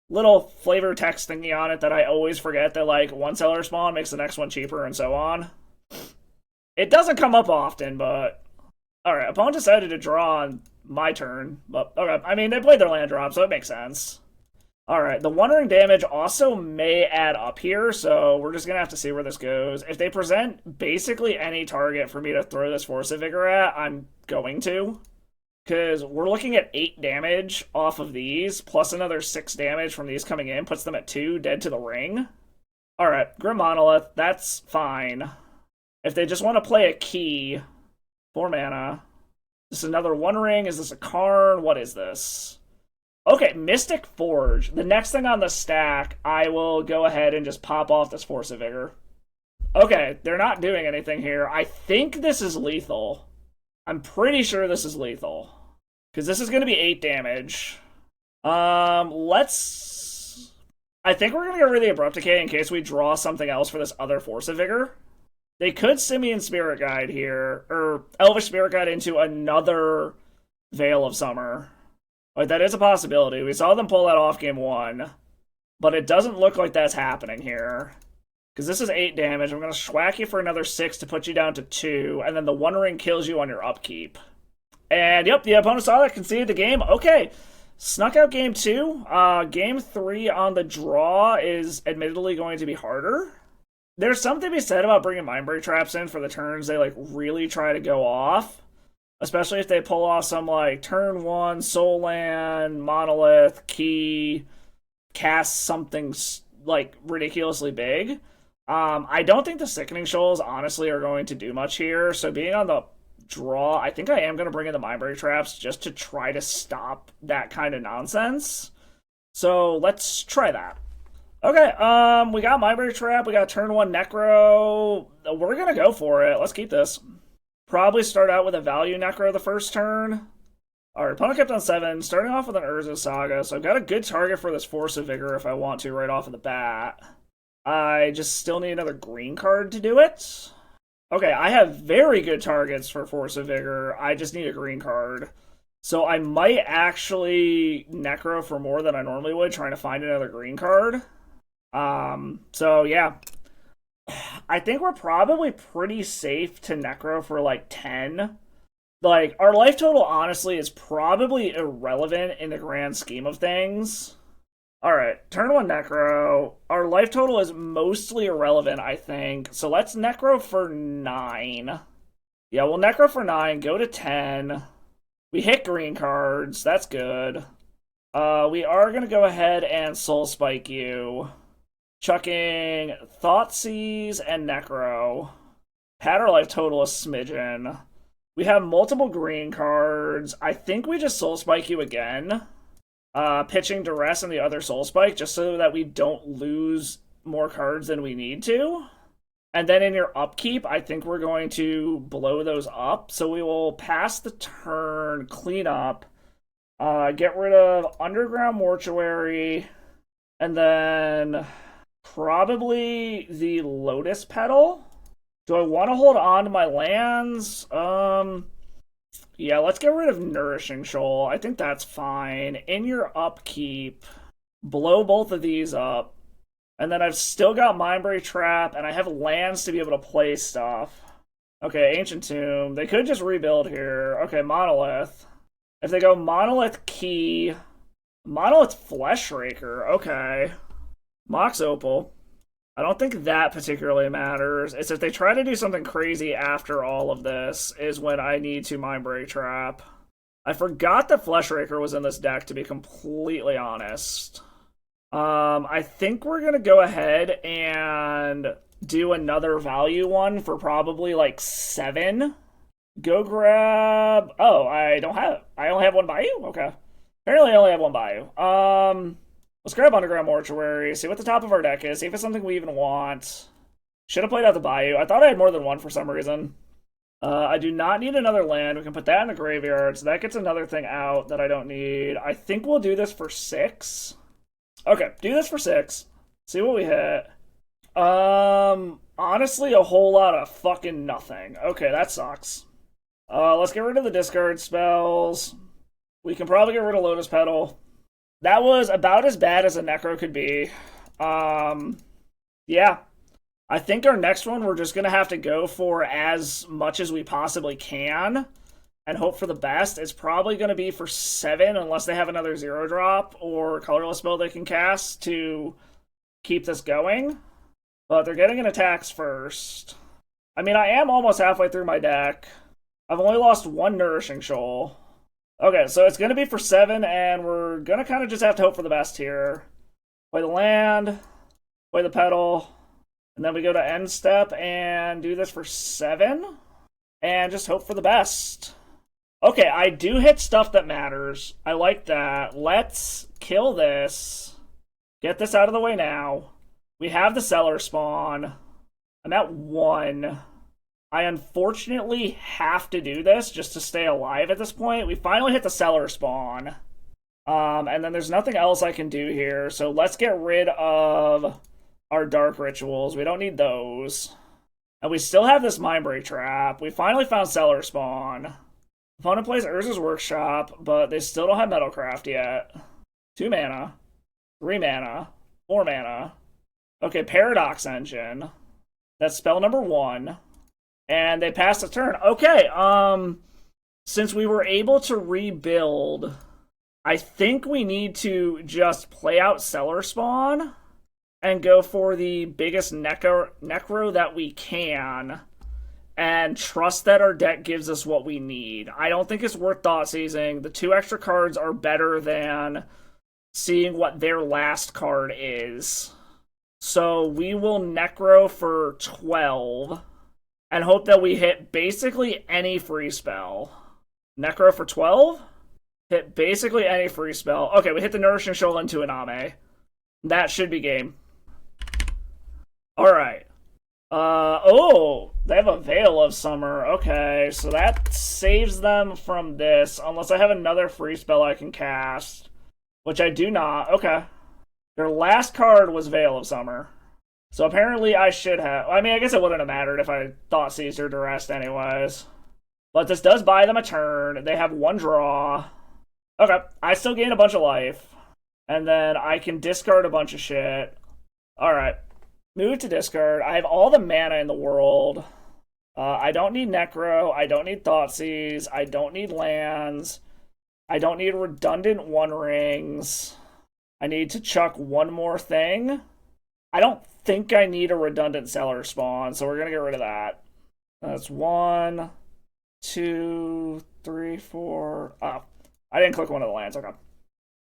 Little flavor text thingy on it that I always forget that, like, one Cellarspawn makes the next one cheaper and so on. It doesn't come up often, but... Alright, opponent decided to draw on my turn. But, okay, I mean, they played their land drop, so it makes sense. Alright, the One Ring damage also may add up here, so we're just gonna have to see where this goes. If they present basically any target for me to throw this Force of Vigor at, I'm going to. Because we're looking at 8 damage off of these, plus another 6 damage from these coming in, puts them at 2, dead to the ring. Alright, Grim Monolith, that's fine. If they just want to play a key, 4 mana. This is another One Ring, is this a Karn? What is this? Okay, Mystic Forge. The next thing on the stack, I will go ahead and just pop off this Force of Vigor. Okay, they're not doing anything here. I think this is lethal. I'm pretty sure this is lethal. Because this is going to be 8 damage. Let's... I think we're going to get rid of the Abrupt Decay in case we draw something else for this other Force of Vigor. They could Simian Spirit Guide here, or Elvish Spirit Guide into another Veil of Summer. Like, that is a possibility. We saw them pull that off game 1. But it doesn't look like that's happening here. Because this is 8 damage. I'm going to schwack you for another 6 to put you down to 2. And then the One Ring kills you on your upkeep. And, yep, the opponent saw that, conceded the game. Okay, snuck out game 2. Game 3 on the draw is admittedly going to be harder. There's something to be said about bringing Mindbreak Traps in for the turns they, like, really try to go off. Especially if they pull off some, like, turn 1, Soul Land, Monolith, Key, cast something, like, ridiculously big. I don't think the Sickening Shoals, honestly, are going to do much here. So being on the draw, I think I am going to bring in the Mindbreak Traps just to try to stop that kind of nonsense. So let's try that. Okay, we got Mindbreak Trap, we got turn 1 Necro. We're going to go for it. Let's keep this. Probably start out with a value Necro the first turn. Our opponent kept on 7, starting off with an Urza Saga, so I've got a good target for this Force of Vigor if I want to right off of the bat. I just still need another green card to do it. Okay, I have very good targets for Force of Vigor, I just need a green card. So I might actually Necro for more than I normally would, trying to find another green card. So yeah. I think we're probably pretty safe to Necro for like 10. Like, our life total, honestly, is probably irrelevant in the grand scheme of things. Alright, turn 1 Necro. Our life total is mostly irrelevant, I think. So let's Necro for 9. Yeah, we'll Necro for 9, go to 10. We hit green cards, that's good. We are going to go ahead and Soul Spike you. Chucking Thoughtseize and Necro. Pad our life total a smidgen. We have multiple green cards. I think we just Soul Spike you again. Pitching Duress and the other Soul Spike, just so that we don't lose more cards than we need to. And then in your upkeep, I think we're going to blow those up. So we will pass the turn, clean up, get rid of Underground Mortuary, and then probably the Lotus Petal. Do I want to hold on to my lands? Yeah, let's get rid of Nourishing Shoal. I think that's fine. In your upkeep, blow both of these up. And then I've still got Mindbreak Trap, and I have lands to be able to play stuff. Okay, Ancient Tomb. They could just rebuild here. Okay, Monolith. If they go Monolith Key, Monolith Fleshraker. Okay. Mox Opal. I don't think that particularly matters. It's if they try to do something crazy after all of this is when I need to Mindbreak Trap. I forgot that Fleshraker was in this deck, to be completely honest. I think we're going to go ahead and do another value one for probably like 7. Go grab... Oh, I only have one Bayou? Okay. Apparently I only have one Bayou. Let's grab Underground Mortuary, see what the top of our deck is, see if it's something we even want. Should have played out the Bayou. I thought I had more than one for some reason. I do not need another land. We can put that in the graveyard, so that gets another thing out that I don't need. I think we'll do this for 6. Okay, do this for 6. See what we hit. Honestly, a whole lot of fucking nothing. Okay, that sucks. Let's get rid of the discard spells. We can probably get rid of Lotus Petal. That was about as bad as a Necro could be. Yeah. I think our next one we're just going to have to go for as much as we possibly can and hope for the best. It's probably going to be for 7 unless they have another 0-drop or colorless spell they can cast to keep this going. But they're getting an attacks first. I mean, I am almost halfway through my deck. I've only lost 1 Nourishing Shoal. Okay, so it's going to be for 7, and we're going to kind of just have to hope for the best here. Play the land, play the petal, and then we go to end step and do this for 7, and just hope for the best. Okay, I do hit stuff that matters. I like that. Let's kill this. Get this out of the way now. We have the Cellarspawn. I'm at 1. I unfortunately have to do this just to stay alive at this point. We finally hit the Cellarspawn. And then there's nothing else I can do here. So let's get rid of our Dark Rituals. We don't need those. And we still have this Mindbreak Trap. We finally found Cellarspawn. Opponent plays Urza's Workshop, but they still don't have Metalcraft yet. 2 mana. 3 mana. 4 mana. Okay, Paradox Engine. That's spell number 1. And they passed the turn. Okay, since we were able to rebuild, I think we need to just play out Cellarspawn and go for the biggest Necro that we can and trust that our deck gives us what we need. I don't think it's worth thought seizing. The 2 extra cards are better than seeing what their last card is. So we will Necro for 12 and hope that we hit basically any free spell. Necro for 12? Hit basically any free spell. Okay, we hit the Nourishing Shoal into Iname. That should be game. Alright. Oh! They have a Veil of Summer. Okay, so that saves them from this, unless I have another free spell I can cast, which I do not. Okay. Their last card was Veil of Summer. So apparently I should have... I mean, I guess it wouldn't have mattered if I thought Caesar Duress anyways. But this does buy them a turn. They have one draw. Okay, I still gain a bunch of life. And then I can discard a bunch of shit. Alright. Move to discard. I have all the mana in the world. I don't need Necro. I don't need Thoughtseize. I don't need lands. I don't need redundant One Rings. I need to chuck one more thing. I don't think I need a redundant Cellarspawn, so we're going to get rid of that. That's 1, 2, 3, 4. Oh, I didn't click one of the lands. Okay.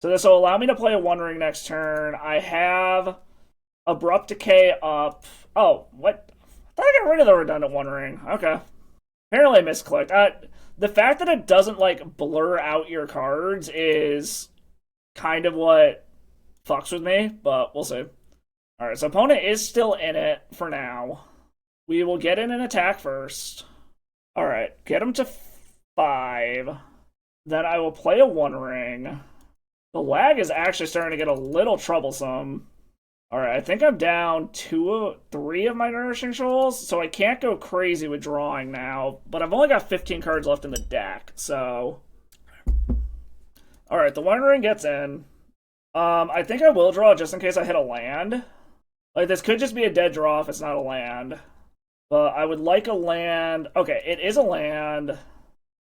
So this will allow me to play a One Ring next turn. I have Abrupt Decay up. Oh, what? I thought I got rid of the redundant One Ring. Okay. Apparently I misclicked. The fact that it doesn't, like, blur out your cards is kind of what fucks with me, but we'll see. Alright, so opponent is still in it for now. We will get in an attack first. Alright, get him to 5. Then I will play a One Ring. The lag is actually starting to get a little troublesome. Alright, I think I'm down 3 of my Nourishing Shoals, so I can't go crazy with drawing now, but I've only got 15 cards left in the deck, so... Alright, the One Ring gets in. I think I will draw just in case I hit a land. Like, this could just be a dead draw if it's not a land. But I would like a land... Okay, it is a land.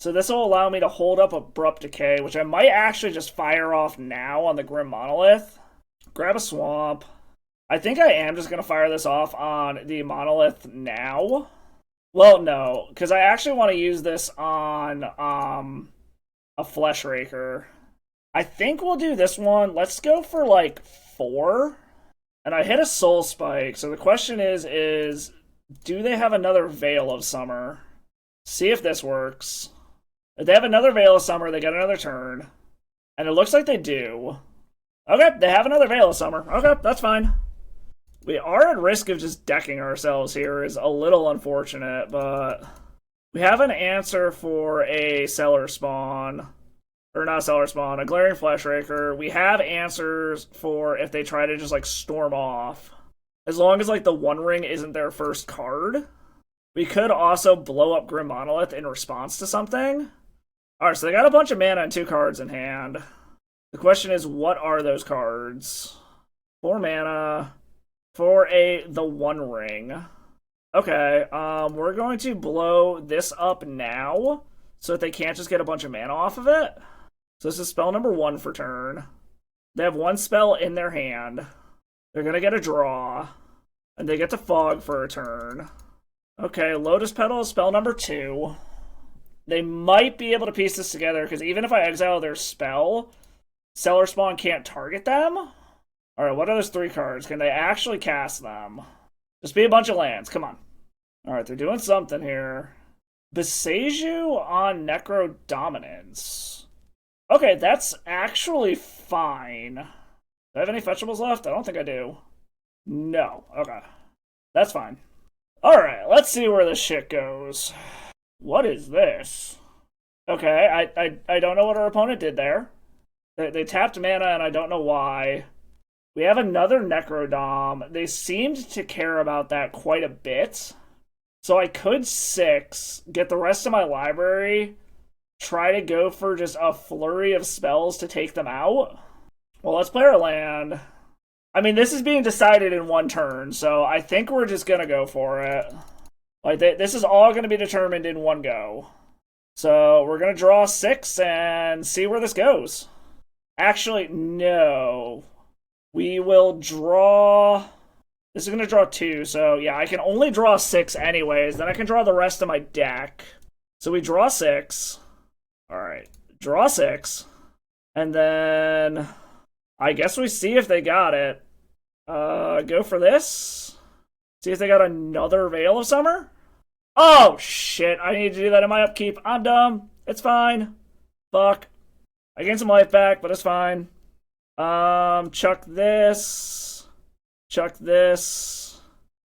So this will allow me to hold up Abrupt Decay, which I might actually just fire off now on the Grim Monolith. Grab a Swamp. I think I am just going to fire this off on the Monolith now. Well, no, because I actually want to use this on a Flesh Raker. I think we'll do this one. Let's go for, like, 4. And I hit a Soul Spike, so the question is do they have another Veil of Summer? See if this works. If they have another Veil of Summer, they get another turn. And it looks like they do. Okay, they have another Veil of Summer. Okay, that's fine. We are at risk of just decking ourselves here, is a little unfortunate, but we have an answer for a Cellarspawn. Or not Cellarspawn, a Glaring Fleshraker. We have answers for if they try to just, like, storm off. As long as, like, the One Ring isn't their first card. We could also blow up Grim Monolith in response to something. Alright, so they got a bunch of mana and 2 cards in hand. The question is, what are those cards? 4 mana for the One Ring. Okay, we're going to blow this up now so that they can't just get a bunch of mana off of it. So this is spell number 1 for turn. They have 1 spell in their hand. They're going to get a draw. And they get to Fog for a turn. Okay, Lotus Petal is spell number 2. They might be able to piece this together, because even if I exile their spell, Cellarspawn can't target them. Alright, what are those 3 cards? Can they actually cast them? Just be a bunch of lands, come on. Alright, they're doing something here. Beseiju on Necrodominance. Okay, that's actually fine. Do I have any fetchables left? I don't think I do. No. Okay. That's fine. Alright, let's see where this shit goes. What is this? Okay, I don't know what our opponent did there. They tapped mana and I don't know why. We have another Necrodom. They seemed to care about that quite a bit. So I could 6, get the rest of my library, try to go for just a flurry of spells to take them out. Well, let's play our land. I mean, this is being decided in 1 turn, so I think we're just gonna go for it. Like, this is all gonna be determined in 1 go. So we're gonna draw 6 and see where this goes. Actually, no. We will draw... This is gonna draw 2, so yeah, I can only draw 6 anyways. Then I can draw the rest of my deck. So we draw 6. Alright, draw 6. And then... I guess we see if they got it. Go for this. See if they got another Veil of Summer. Oh, shit. I need to do that in my upkeep. I'm dumb. It's fine. Fuck. I gained some life back, but it's fine. Chuck this. Chuck this.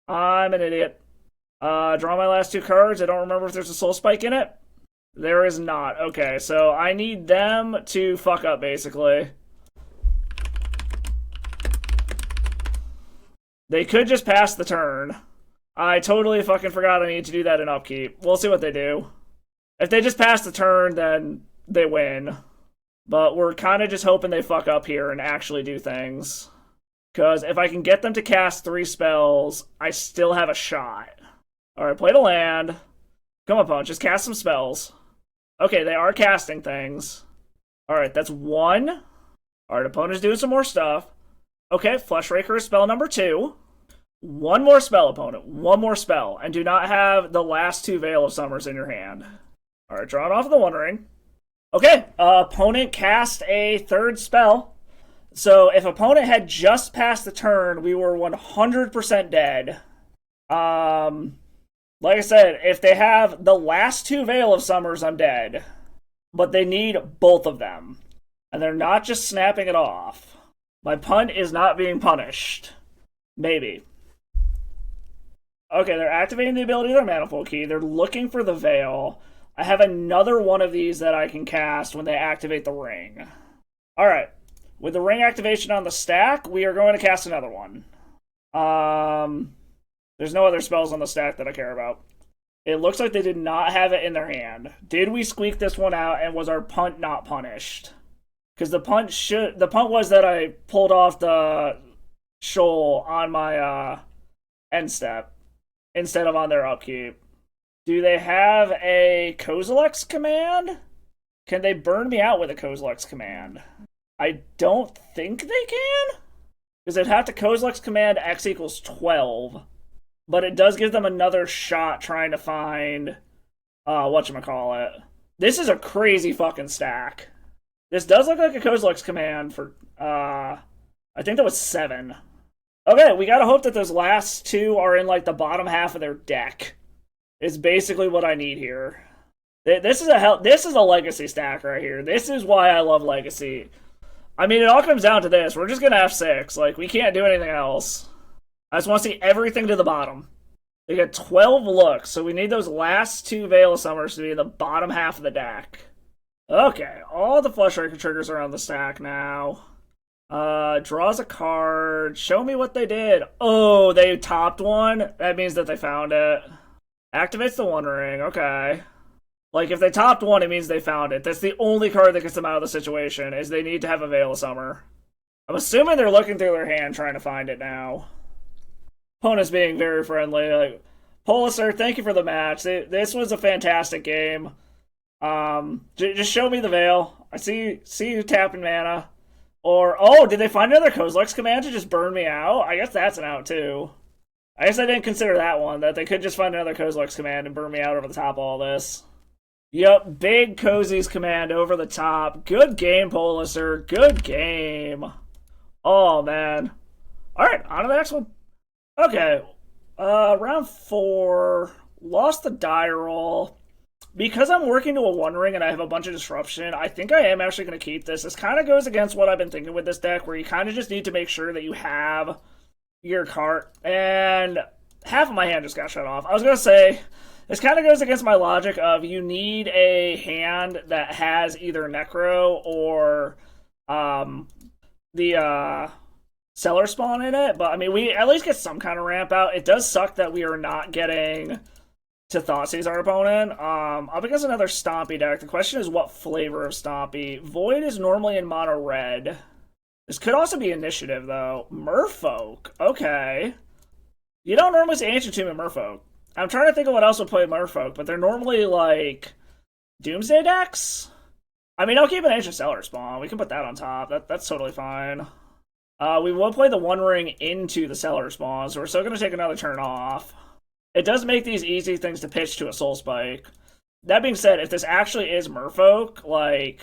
I'm an idiot. Draw my last two cards. I don't remember if there's a soul spike in it. There is not. Okay, so I need them to fuck up, basically. They could just pass the turn. I totally fucking forgot I need to do that in upkeep. We'll see what they do. If they just pass the turn, then they win. But we're kind of just hoping they fuck up here and actually do things. Because if I can get them to cast 3 spells, I still have a shot. Alright, play the land. Come on, opponent, just cast some spells. Okay, they are casting things. Alright, that's 1. Alright, opponent's doing some more stuff. Okay, Fleshraker is spell number 2. 1 more spell, opponent. 1 more spell. And do not have the last 2 Veil of Summers in your hand. Alright, draw it off of the One Ring. Okay, opponent cast a 3rd spell. So if opponent had just passed the turn, we were 100% dead. Like I said, if they have the last 2 Veil of Summers, I'm dead. But they need both of them. And they're not just snapping it off. My punt is not being punished. Maybe. Okay, they're activating the ability of their Manifold Key. They're looking for the Veil. I have another one of these that I can cast when they activate the ring. Alright. With the ring activation on the stack, we are going to cast another one. There's no other spells on the stack that I care about. It looks like they did not have it in their hand. Did we squeak this one out, and was our punt not punished? Because the punt was that I pulled off the shoal on my end step instead of on their upkeep. Do they have a Kozilek's command? Can they burn me out with a Kozilek's command? I don't think they can. Because they'd have to Kozilek's command X equals 12. But it does give them another shot trying to find whatchamacallit. This is a crazy fucking stack. This does look like a Kozilek's command for I think that was 7. Okay, we gotta hope that those last 2 are in like the bottom half of their deck. Is basically what I need here. This is a legacy stack right here. This is why I love legacy. I mean, it all comes down to this. We're just gonna have 6. Like, we can't do anything else. I just want to see everything to the bottom. They got 12 looks, so we need those last 2 Veil of Summers to be in the bottom half of the deck. Okay, all the Fleshraker triggers are on the stack now. Draws a card. Show me what they did. Oh, they topped one? That means that they found it. Activates the One Ring, okay. Like, if they topped one, it means they found it. That's the only card that gets them out of the situation, is they need to have a Veil of Summer. I'm assuming they're looking through their hand trying to find it now. Opponent's being very friendly. Like, Polisar, thank you for the match. This was a fantastic game. Just show me the Veil. I see you tapping mana. Or, oh, did they find another Kozilek's command to just burn me out? I guess that's an out, too. I guess I didn't consider that one, that they could just find another Kozilek's command and burn me out over the top of all this. Yep, big Cozy's command over the top. Good game, Polisar. Good game. Oh, man. Alright, on to the next one. Okay, round 4. Lost the die roll. Because I'm working to a One Ring and I have a bunch of disruption, I think I am actually going to keep this. This kind of goes against what I've been thinking with this deck, where you kind of just need to make sure that you have your card. And half of my hand just got shut off. I was going to say, this kind of goes against my logic of you need a hand that has either Necro or the Cellarspawn in it. But, I mean, we at least get some kind of ramp out. It does suck that we are not getting to Thoughtseize our opponent. Up against another Stompy deck. The question is what flavor of Stompy. Void is normally in mono red. This could also be initiative, though. Merfolk. Okay. You don't normally see Ancient Tomb in Merfolk. I'm trying to think of what else would play Merfolk, but they're normally, like, Doomsday decks? I mean, I'll keep an Ancient Cellarspawn. We can put that on top. That's totally fine. We will play the One Ring into the Cellarspawn, so we're still going to take another turn off. It does make these easy things to pitch to a Soul Spike. That being said, if this actually is Merfolk, like,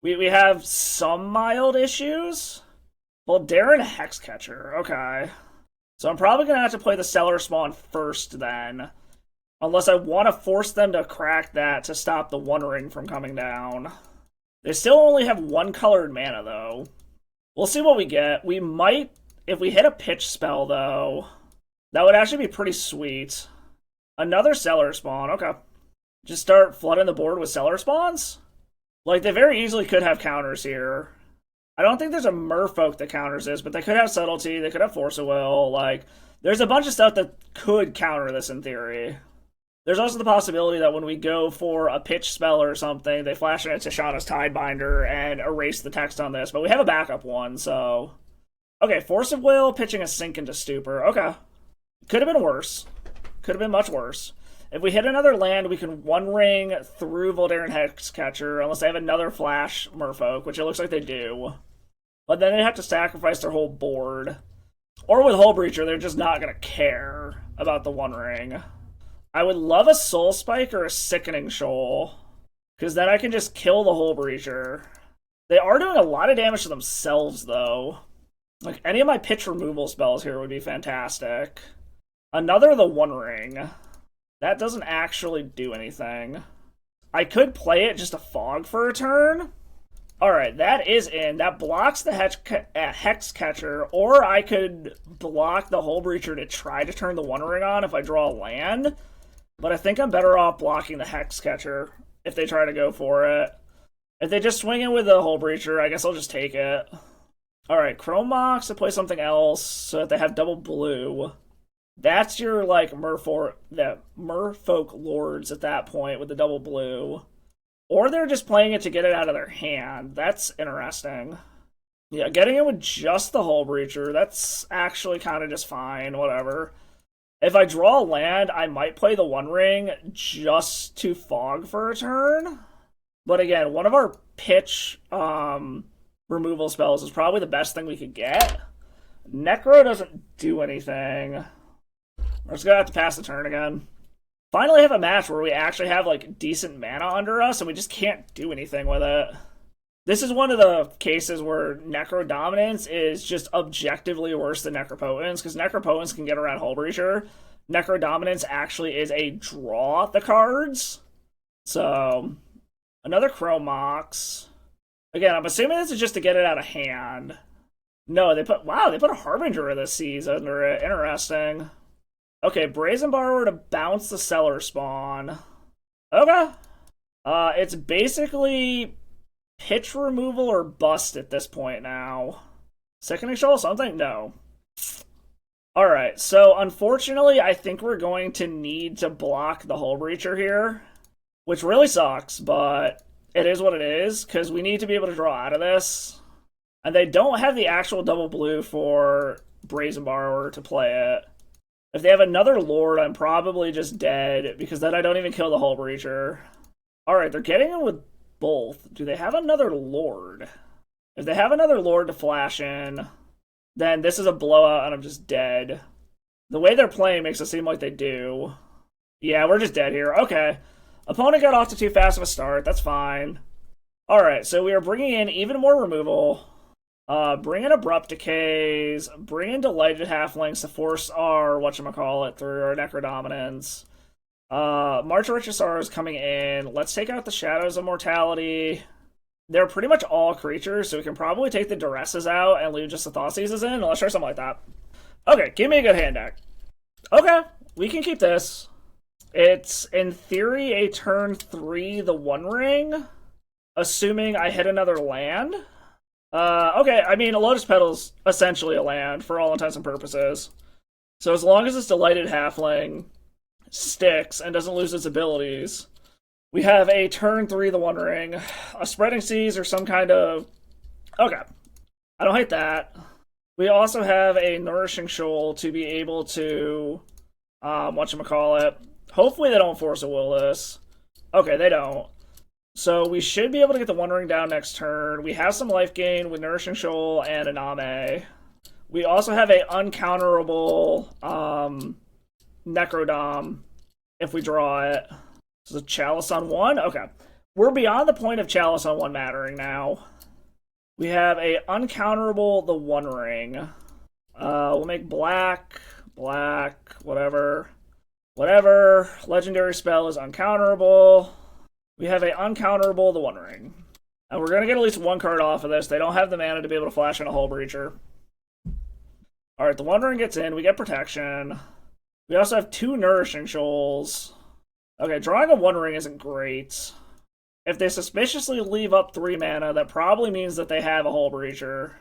we have some mild issues. Well, Darren Hexcatcher, okay. So I'm probably going to have to play the Cellarspawn first then. Unless I want to force them to crack that to stop the One Ring from coming down. They still only have 1 colored mana, though. We'll see what we get. We might, if we hit a pitch spell, though, that would actually be pretty sweet. Another Cellarspawn, okay. Just start flooding the board with Cellarspawns? Like, they very easily could have counters here. I don't think there's a Merfolk that counters this, but they could have Subtlety, they could have Force of Will, like, there's a bunch of stuff that could counter this in theory. There's also the possibility that when we go for a pitch spell or something, they flash in Tishana's Tidebinder and erase the text on this, but we have a backup one, so... Okay, Force of Will, pitching a Sink into Stupor, okay. Could have been worse. Could have been much worse. If we hit another land, we can One Ring through Voldaren Hexcatcher, unless they have another Flash Merfolk, which it looks like they do. But then they have to sacrifice their whole board. Or with Hull Breacher, they're just not going to care about the One Ring. I would love a Soul Spike or a Sickening Shoal, because then I can just kill the Hull Breacher. They are doing a lot of damage to themselves, though. Like, any of my pitch removal spells here would be fantastic. Another the One Ring. That doesn't actually do anything. I could play it just a Fog for a turn. Alright, that is in. That blocks the Hexcatcher, or I could block the Hull Breacher to try to turn the One Ring on if I draw a land. But I think I'm better off blocking the Hexcatcher if they try to go for it. If they just swing in with the Hull Breacher, I guess I'll just take it. Alright, Chrome Mox to play something else so that they have double blue. That's your, like, Merfolk Lords at that point with the double blue. Or they're just playing it to get it out of their hand. That's interesting. Yeah, getting it with just the Hull Breacher, that's actually kind of just fine, whatever. If I draw a land, I might play the One Ring just to Fog for a turn. But again, one of our pitch removal spells is probably the best thing we could get. Necro doesn't do anything. We're just gonna have to pass the turn again. Finally have a match where we actually have, like, decent mana under us, and we just can't do anything with it. This is one of the cases where Necrodominance is just objectively worse than Necropotence, because Necropotence can get around Hull Breacher. Necrodominance actually is a draw the cards. So, another Chrome Mox. Again, I'm assuming this is just to get it out of hand. No, they put a Harbinger of the Seas under it. Interesting. Okay, Brazen Borrower to bounce the Cellarspawn. Okay. It's basically pitch removal or bust at this point now. Sickening Shoal, something? No. Alright, so unfortunately, I think we're going to need to block the Hull Breacher here. Which really sucks, but it is what it is, because we need to be able to draw out of this. And they don't have the actual double blue for Brazen Borrower to play it. If they have another Lord, I'm probably just dead, because then I don't even kill the Hull Breacher. Alright, they're getting in with both. Do they have another Lord? If they have another Lord to flash in, then this is a blowout and I'm just dead. The way they're playing makes it seem like they do. Yeah, we're just dead here. Okay. Opponent got off to too fast of a start. That's fine. Alright, so we are bringing in even more removal. Bring in Abrupt Decays, bring in Delighted Halflings to force our whatchamacallit through our Necrodominance. March of Richasar is coming in. Let's take out the Shadows of Mortality. They're pretty much all creatures, so we can probably take the Duresses out and leave just the Thoughtseizes in. Let's try something like that. Okay, give me a good hand deck. Okay, we can keep this. It's, in theory, a turn 3 the One Ring, assuming I hit another land. Okay, I mean, a Lotus Petal's essentially a land, for all intents and purposes. So as long as this Delighted Halfling sticks and doesn't lose its abilities, we have a turn 3 the One Ring, a Spreading Seas, or some kind of... Okay, I don't hate that. We also have a Nourishing Shoal to be able to... whatchamacallit. Hopefully they don't Force a Will this. Okay, they don't. So we should be able to get the One Ring down next turn. We have some life gain with Nourishing Shoal and Aname. We also have a uncounterable Necrodom if we draw it. This is a Chalice on 1? Okay. We're beyond the point of Chalice on 1 mattering now. We have a uncounterable the One Ring. We'll make black, whatever. Whatever. Legendary spell is uncounterable. We have a uncounterable the One Ring. And we're going to get at least one card off of this. They don't have the mana to be able to flash in a Hull Breacher. Alright, the One Ring gets in. We get protection. We also have 2 Nourishing Shoals. Okay, drawing a 1 ring isn't great. If they suspiciously leave up 3 mana, that probably means that they have a Hull Breacher.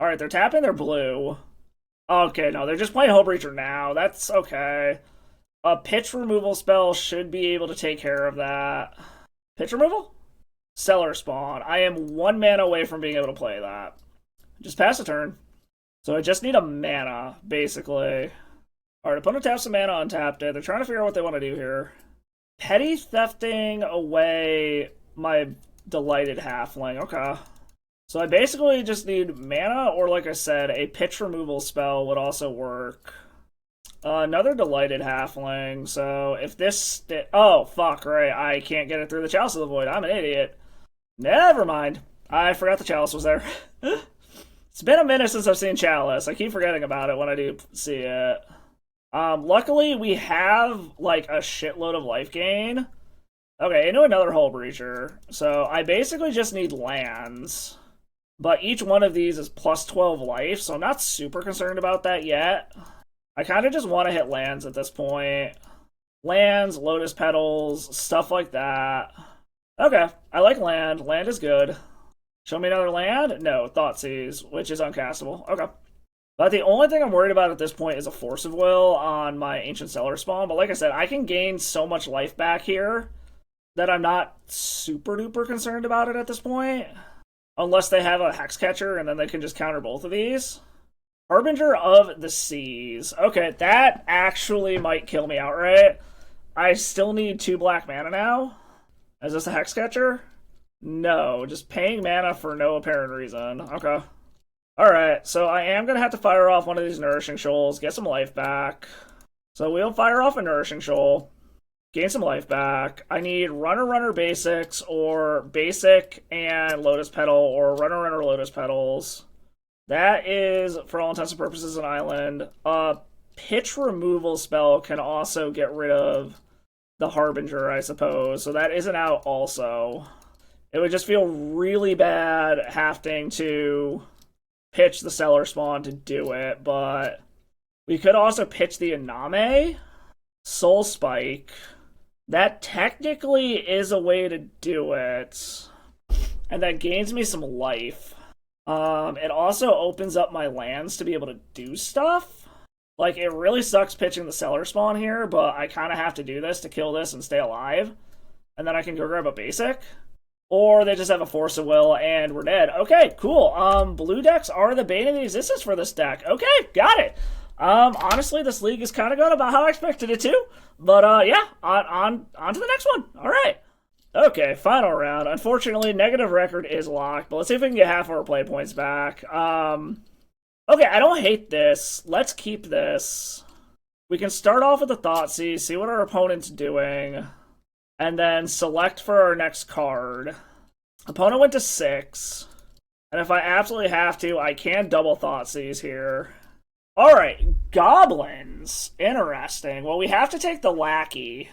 Alright, they're tapping their blue. Okay, no, they're just playing Hull Breacher now. That's okay. A pitch removal spell should be able to take care of that. Pitch removal? Cellarspawn. I am 1 mana away from being able to play that. Just pass a turn. So I just need a mana, basically. Alright, opponent taps some mana, untapped it. They're trying to figure out what they want to do here. Petty thefting away my Delighted Halfling. Okay. So I basically just need mana, or like I said, a pitch removal spell would also work. Another Delighted Halfling, so if this... Oh, fuck, right, I can't get it through the Chalice of the Void. I'm an idiot. Never mind. I forgot the Chalice was there. It's been a minute since I've seen Chalice. I keep forgetting about it when I do see it. Luckily, we have, like, a shitload of life gain. Okay, into another Hull Breacher. So I basically just need lands. But each one of these is plus 12 life, so I'm not super concerned about that yet. I kind of just want to hit lands at this point. Lands, Lotus Petals, stuff like that. Okay, I like land. Land is good. Show me another land? No, Thoughtseize, which is uncastable. Okay. But the only thing I'm worried about at this point is a Force of Will on my Ancient Cellarspawn. But like I said, I can gain so much life back here that I'm not super duper concerned about it at this point. Unless they have a Hexcatcher and then they can just counter both of these. Harbinger of the Seas. Okay, that actually might kill me outright. I still need 2 black mana now. Is this a Hexcatcher? No, just paying mana for no apparent reason. Okay. Alright, so I am going to have to fire off one of these Nourishing Shoals, get some life back. So we'll fire off a Nourishing Shoal, gain some life back. I need Runner basics, or basic and Lotus Petal, or Runner Lotus Petals. That is, for all intents and purposes, an island. A pitch removal spell can also get rid of the Harbinger, I suppose. So that isn't out also. It would just feel really bad having to pitch the Cellarspawn to do it, but we could also pitch the Iname, Soul Spike. That technically is a way to do it. And that gains me some life. It also opens up my lands to be able to do stuff. Like, it really sucks pitching the Cellarspawn here, but I kind of have to do this to kill this and stay alive. And then I can go grab a basic. Or they just have a Force of Will and we're dead. Okay, cool. Blue decks are the bane of the existence for this deck. Okay, got it. Honestly, this league is kind of going about how I expected it to. But, yeah, on to the next one. All right. Okay, final round. Unfortunately, negative record is locked, but let's see if we can get half our play points back. Okay, I don't hate this. Let's keep this. We can start off with the Thoughtseize, see what our opponent's doing, and then select for our next card. Opponent went to 6, and if I absolutely have to, I can double Thoughtseize here. Alright, Goblins. Interesting. Well, we have to take the Lackey.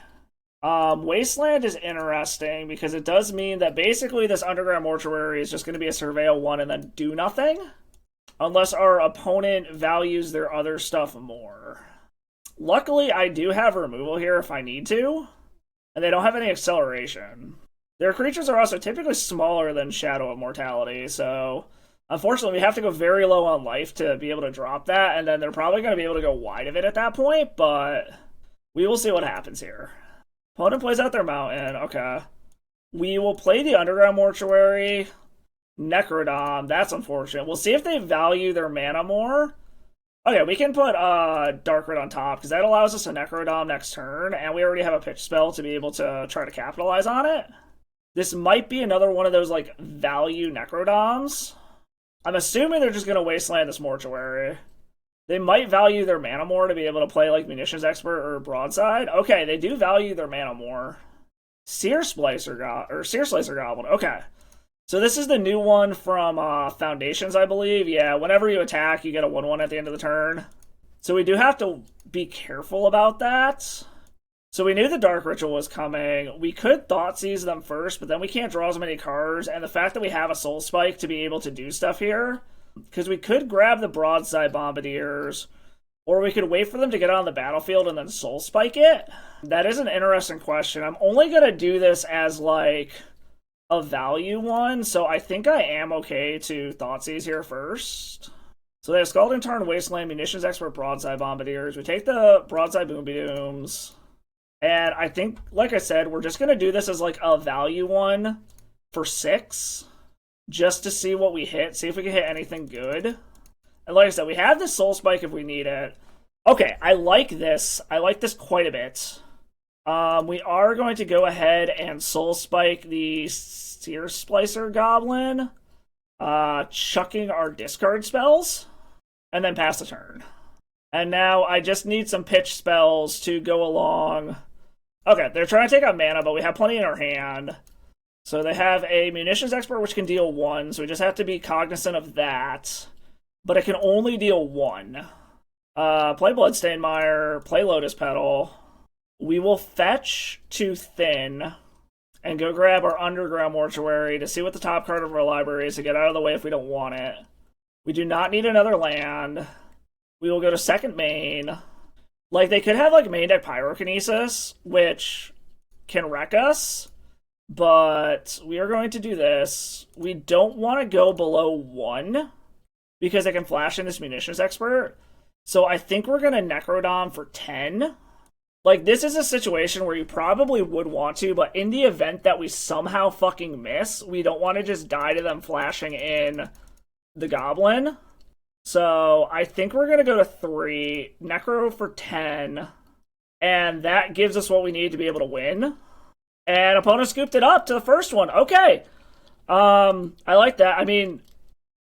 Wasteland is interesting because it does mean that basically this Underground Mortuary is just going to be a Surveil 1 and then do nothing. Unless our opponent values their other stuff more. Luckily, I do have removal here if I need to. And they don't have any acceleration. Their creatures are also typically smaller than Shadow of Mortality, so unfortunately we have to go very low on life to be able to drop that, and then they're probably going to be able to go wide of it at that point, but we will see what happens here. Opponent plays out their mountain, okay. We will play the Underground Mortuary, Necrodom, that's unfortunate. We'll see if they value their mana more. Okay, we can put Dark Red on top, because that allows us a Necrodom next turn, and we already have a pitch spell to be able to try to capitalize on it. This might be another one of those, like, value Necrodoms. I'm assuming they're just going to wasteland this Mortuary. They might value their mana more to be able to play, like, Munitions Expert or Broadside. Okay, they do value their mana more. Seer Slicer Goblin, okay. So this is the new one from Foundations, I believe. Yeah, whenever you attack, you get a 1/1 at the end of the turn. So we do have to be careful about that. So we knew the Dark Ritual was coming. We could Thoughtseize them first, but then we can't draw as many cards. And the fact that we have a Soul Spike to be able to do stuff here, because we could grab the Broadside Bombardiers, Or we could wait for them to get on the battlefield and then soul spike it. That is an interesting question. I'm only going to do this as like a value one, so I think I am okay to Thoughtseize here first. So they have Scalding Tarn, Wasteland, Munitions Expert, Broadside Bombardiers. We take the Broadside Boom-Be-Dooms. And I think, like I said, we're just going to do this as like a value one for 6. Just to see what we hit. See if we can hit anything good. And like I said, we have the Soul Spike if we need it. Okay, I like this. I like this quite a bit. We are going to go ahead and Soul Spike the Seer Splicer Goblin. Chucking our discard spells. And then pass the turn. And now I just need some pitch spells to go along. Okay, they're trying to take out mana, but we have plenty in our hand. So they have a Munitions Expert, which can deal 1, so we just have to be cognizant of that. But it can only deal 1. Play Bloodstained Mire, play Lotus Petal. We will fetch to Thin, and go grab our Underground Mortuary to see what the top card of our library is to get out of the way if we don't want it. We do not need another land. We will go to second main. Like, they could have, like, main deck Pyrokinesis, which can wreck us. But we are going to do this. We don't want to go below 1, because they can flash in this Munitions Expert. So I think we're going to Necrodom for 10. Like, this is a situation where you probably would want to, but in the event that we somehow fucking miss, we don't want to just die to them flashing in the Goblin. So I think we're going to go to 3, Necro for 10, and that gives us what we need to be able to win. And opponent scooped it up to the first one. Okay. I like that. I mean,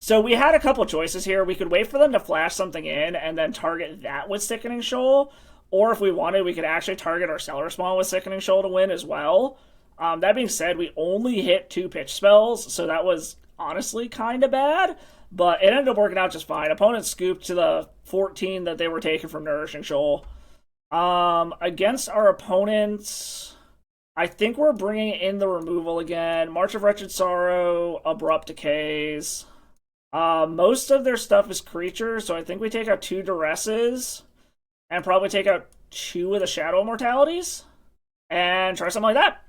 so we had a couple choices here. We could wait for them to flash something in and then target that with Sickening Shoal. Or if we wanted, we could actually target our Cellarspawn with Sickening Shoal to win as well. That being said, we only hit 2 pitch spells, so that was honestly kind of bad. But it ended up working out just fine. Opponent scooped to the 14 that they were taking from Nourishing Shoal. Against our opponents, I think we're bringing in the removal again. March of Wretched Sorrow, Abrupt Decays. Most of their stuff is creatures, so I think we take out 2 Duresses. And probably take out 2 of the Shadow Immortalities. And try something like that.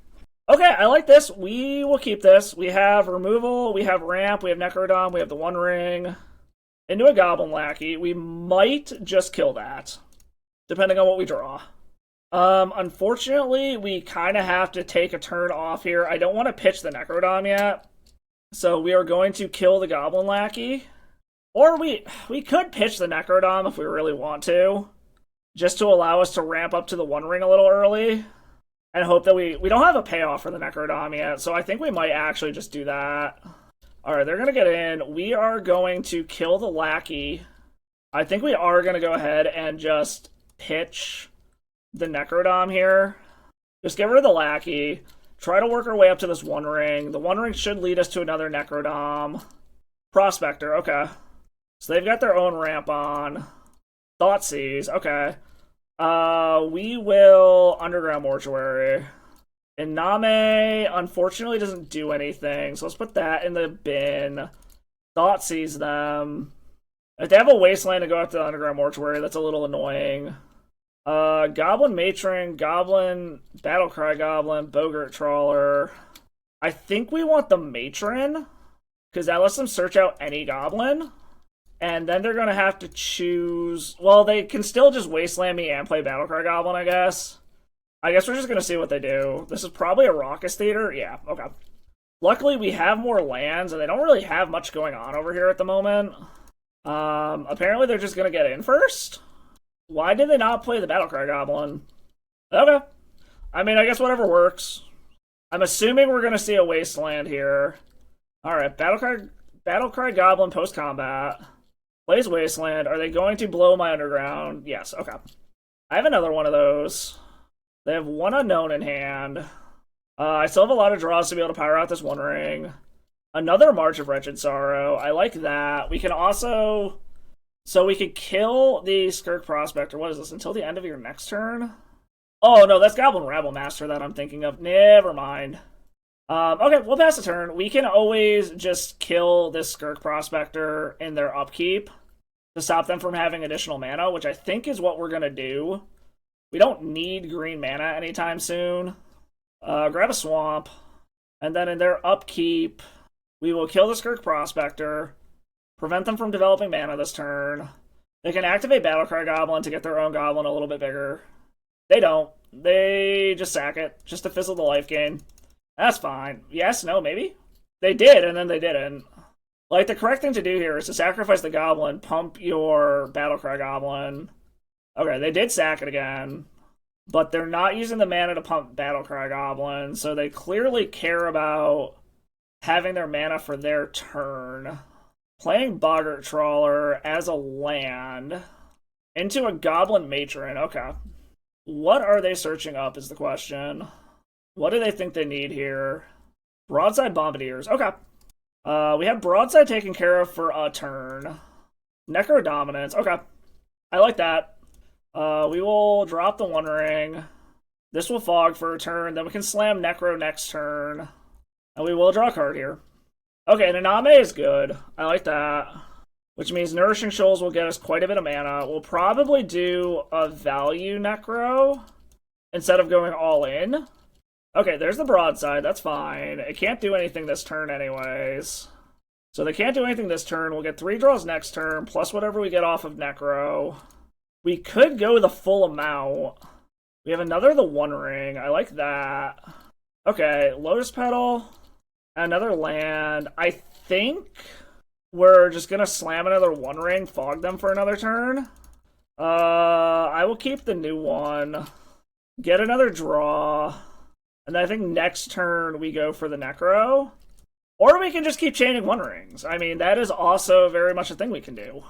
Okay, I like this. We will keep this. We have removal, we have ramp, we have Necrodom, we have the One Ring. Into a Goblin Lackey. We might just kill that, depending on what we draw. Unfortunately, we kind of have to take a turn off here. I don't want to pitch the Necrodom yet. So we are going to kill the Goblin Lackey. Or we could pitch the Necrodom if we really want to, just to allow us to ramp up to the One Ring a little early. And hope that we don't have a payoff for the Necrodom yet, so I think we might actually just do that. Alright, they're going to get in. We are going to kill the Lackey. I think we are going to go ahead and just pitch the Necrodom here. Just get rid of the Lackey. Try to work our way up to this One Ring. The One Ring should lead us to another Necrodom. Prospector, okay. So they've got their own ramp on. Thoughtseize, okay. We will Underground Mortuary. Iname, unfortunately, doesn't do anything, so let's put that in the bin. Thoughtseize them. If they have a Wasteland to go after the Underground Mortuary, that's a little annoying. Goblin Matron, Goblin, Battlecry Goblin, Boggart Trawler. I think we want the Matron, because that lets them search out any Goblin. And then they're going to have to choose... Well, they can still just Wasteland me and play Battlecry Goblin, I guess. I guess we're just going to see what they do. This is probably a Raucous Theater. Yeah, okay. Luckily, we have more lands, and they don't really have much going on over here at the moment. Apparently, they're just going to get in first. Why did they not play the Battlecry Goblin? Okay. I mean, I guess whatever works. I'm assuming we're going to see a Wasteland here. Alright, Battlecry Goblin post-combat. Plays Wasteland. Are they going to blow my Underground? Yes, okay. I have another one of those. They have one Unknown in hand. I still have a lot of draws to be able to power out this One Ring. Another March of Wretched Sorrow. I like that. We can also... So we could kill the Skirk Prospector. What is this? Until the end of your next turn? Oh, no, that's Goblin Rabble Master that I'm thinking of. Never mind. Okay, we'll pass the turn. We can always just kill this Skirk Prospector in their upkeep. to stop them from having additional mana, which I think is what we're going to do. We don't need green mana anytime soon. Grab a swamp, and then in their upkeep, we will kill the Skirk Prospector, prevent them from developing mana this turn. They can activate Battlecry Goblin to get their own Goblin a little bit bigger. They don't. They just sack it, just to fizzle the life gain. That's fine. Yes, no, maybe? They did, and then they didn't. Like, the correct thing to do here is to sacrifice the Goblin, pump your Battlecry Goblin. Okay, they did sack it again, but they're not using the mana to pump Battlecry Goblin, so they clearly care about having their mana for their turn. Playing Boggart Trawler as a land into a Goblin Matron. Okay. What are they searching up is the question. What do they think they need here? Broadside Bombardiers. Okay. We have Broadside taken care of for a turn. Necrodominance. Okay. I like that. We will drop the One Ring. This will fog for a turn. Then we can slam Necro next turn. And we will draw a card here. Okay, Naname is good. I like that. Which means Nourishing Shoals will get us quite a bit of mana. We'll probably do a value Necro instead of going all in. Okay, there's the Broadside. That's fine. It can't do anything this turn anyways. So they can't do anything this turn. We'll get 3 draws next turn, plus whatever we get off of Necro. We could go the full amount. We have another the One Ring. I like that. Okay, Lotus Petal. Another land. I think we're just gonna slam another One Ring, fog them for another turn. I will keep the new one. Get another draw. And then I think next turn we go for the Necro. Or we can just keep chaining One Rings. I mean, that is also very much a thing we can do.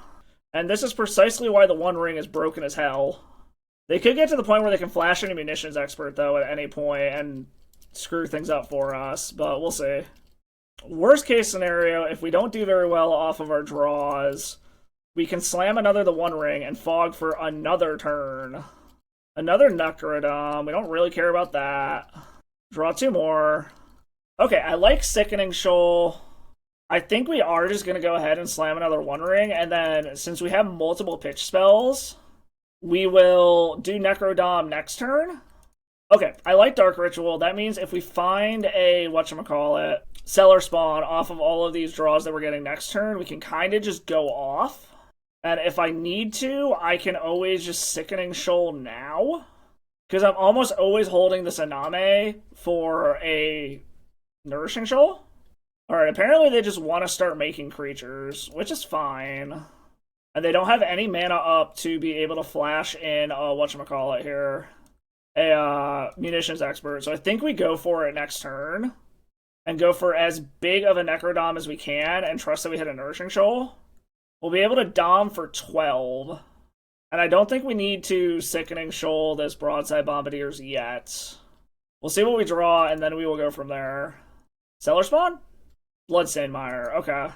And this is precisely why the One Ring is broken as hell. They could get to the point where they can flash any Munitions Expert, though, at any point and screw things up for us, but we'll see. Worst case scenario, if we don't do very well off of our draws, we can slam another the One Ring and fog for another turn. Another Necrodom. We don't really care about that. Draw 2 more. Okay, I like Sickening Shoal. I think we are just going to go ahead and slam another One Ring, and then since we have multiple pitch spells, we will do Necrodom next turn. Okay, I like Dark Ritual. That means if we find a, whatchamacallit, Cellarspawn off of all of these draws that we're getting next turn, we can kind of just go off. And if I need to, I can always just Sickening Shoal now. Because I'm almost always holding this Aname for a Nourishing Shoal. Alright, apparently they just want to start making creatures, which is fine. And they don't have any mana up to be able to flash in, whatchamacallit here, a Munitions Expert. So I think we go for it next turn. And go for as big of a Necrodom as we can, and trust that we hit a Nourishing Shoal. We'll be able to Dom for 12. And I don't think we need to Sickening Shoal this Broadside Bombardiers yet. We'll see what we draw, and then we will go from there. Cellarspawn? Bloodstained Mire. Okay.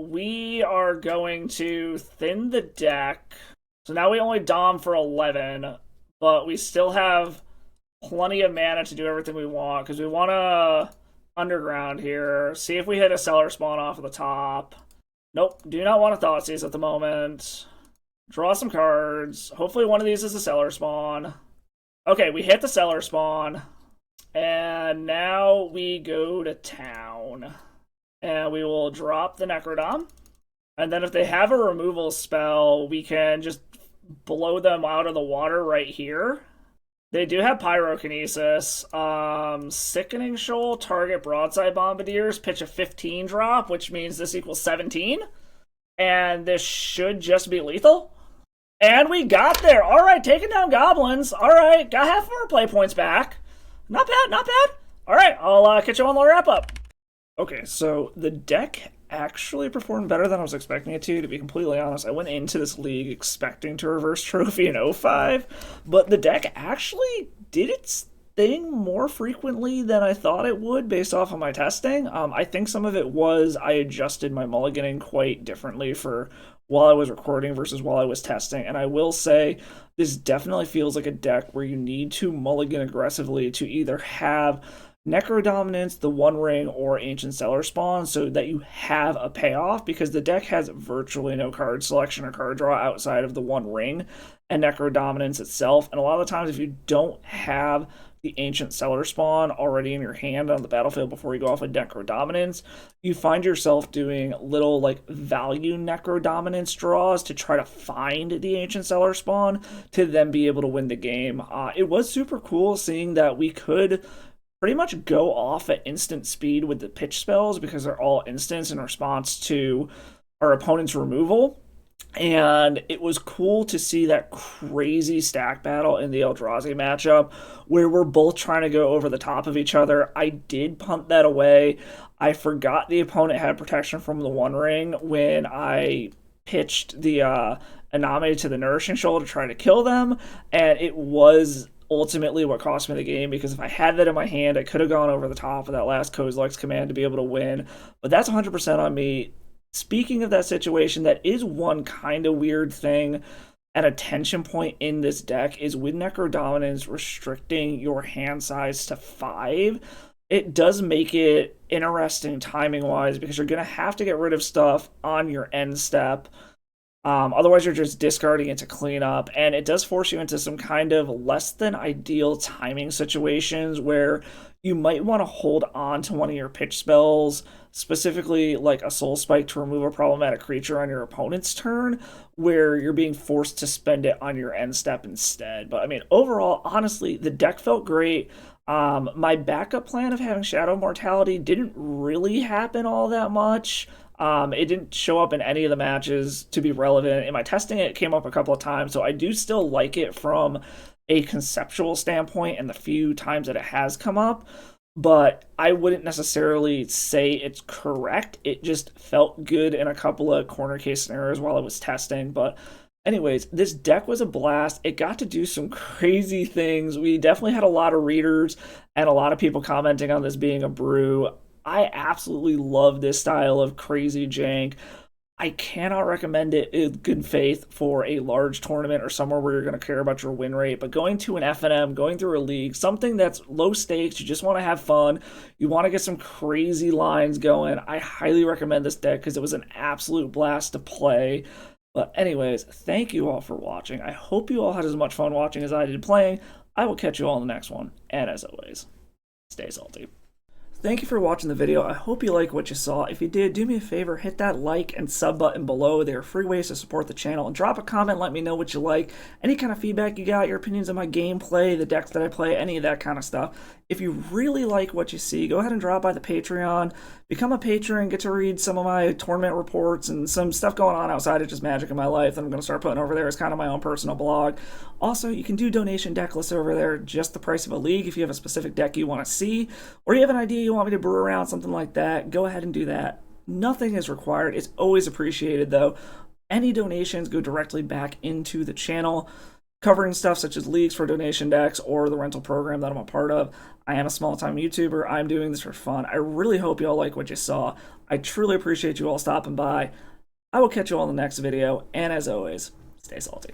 We are going to thin the deck. So now we only Dom for 11, but we still have plenty of mana to do everything we want, because we want to Underground here. See if we hit a Cellarspawn off of the top. Nope, do not want a Thoughtseize at the moment. Draw some cards. Hopefully one of these is a Cellarspawn. Okay, we hit the Cellarspawn. And now we go to town. And we will drop the Necrodom. And then if they have a removal spell, we can just blow them out of the water right here. They do have Pyrokinesis. Sickening Shoal, target Broadside Bombardiers, pitch a 15 drop, which means this equals 17. And this should just be lethal. And we got there. All right, taking down Goblins. All right, got half of our play points back. Not bad, not bad. All right, I'll catch you on the wrap up. Okay, so the deck actually performed better than I was expecting it to be completely honest. I went into this league expecting to reverse trophy in 05, but the deck actually did its thing more frequently than I thought it would based off of my testing. I think some of it was I adjusted my mulliganing quite differently for while I was recording versus while I was testing, and I will say this definitely feels like a deck where you need to mulligan aggressively to either have Necrodominance, the One Ring, or Ancient Cellarspawn so that you have a payoff because the deck has virtually no card selection or card draw outside of the One Ring and Necrodominance itself. And a lot of the times, if you don't have the Ancient Cellarspawn already in your hand on the battlefield before you go off with Necrodominance, you find yourself doing little like value Necrodominance draws to try to find the Ancient Cellarspawn to then be able to win the game. It was super cool seeing that we could pretty much go off at instant speed with the pitch spells because they're all instants in response to our opponent's removal. And it was cool to see that crazy stack battle in the Eldrazi matchup where we're both trying to go over the top of each other. I did punt that away. I forgot the opponent had protection from the One Ring when I pitched the Aname to the Nourishing Shoal to try to kill them, and it was ultimately what cost me the game because if I had that in my hand, I could have gone over the top of that last Kozilek's command to be able to win. But that's 100% on me. Speaking of that situation, that is one kind of weird thing at a tension point in this deck is with Necrodominance restricting your hand size to 5. It does make it interesting timing-wise because you're going to have to get rid of stuff on your end step. Otherwise, you're just discarding it to clean up, and it does force you into some kind of less than ideal timing situations where you might want to hold on to one of your pitch spells, specifically like a Soul Spike to remove a problematic creature on your opponent's turn, where you're being forced to spend it on your end step instead. But I mean, overall, honestly, the deck felt great. My backup plan of having Shadow Mortality didn't really happen all that much. It didn't show up in any of the matches to be relevant. In my testing, it came up a couple of times, so I do still like it from a conceptual standpoint and the few times that it has come up, but I wouldn't necessarily say it's correct. It just felt good in a couple of corner case scenarios while I was testing, but anyways, this deck was a blast. It got to do some crazy things. We definitely had a lot of readers and a lot of people commenting on this being a brew. I absolutely love this style of crazy jank. I cannot recommend it in good faith for a large tournament or somewhere where you're going to care about your win rate, but going to an FNM, going through a league, something that's low stakes, you just want to have fun, you want to get some crazy lines going, I highly recommend this deck because it was an absolute blast to play. But anyways, thank you all for watching. I hope you all had as much fun watching as I did playing. I will catch you all in the next one, and as always, stay salty. Thank you for watching the video. I hope you like what you saw. If you did, do me a favor, hit that like and sub button below. They are free ways to support the channel. And drop a comment, let me know what you like. Any kind of feedback you got, your opinions on my gameplay, the decks that I play, any of that kind of stuff. If you really like what you see, go ahead and drop by the Patreon. Become a patron, get to read some of my tournament reports and some stuff going on outside of just Magic in my life that I'm going to start putting over there as kind of my own personal blog. Also, you can do donation deck lists over there, just the price of a league if you have a specific deck you want to see, or you have an idea you want me to brew around, something like that, go ahead and do that. Nothing is required. It's always appreciated, though. Any donations go directly back into the channel, covering stuff such as leagues for donation decks or the rental program that I'm a part of. I am a small-time YouTuber. I'm doing this for fun. I really hope you all like what you saw. I truly appreciate you all stopping by. I will catch you all in the next video, and as always, stay salty.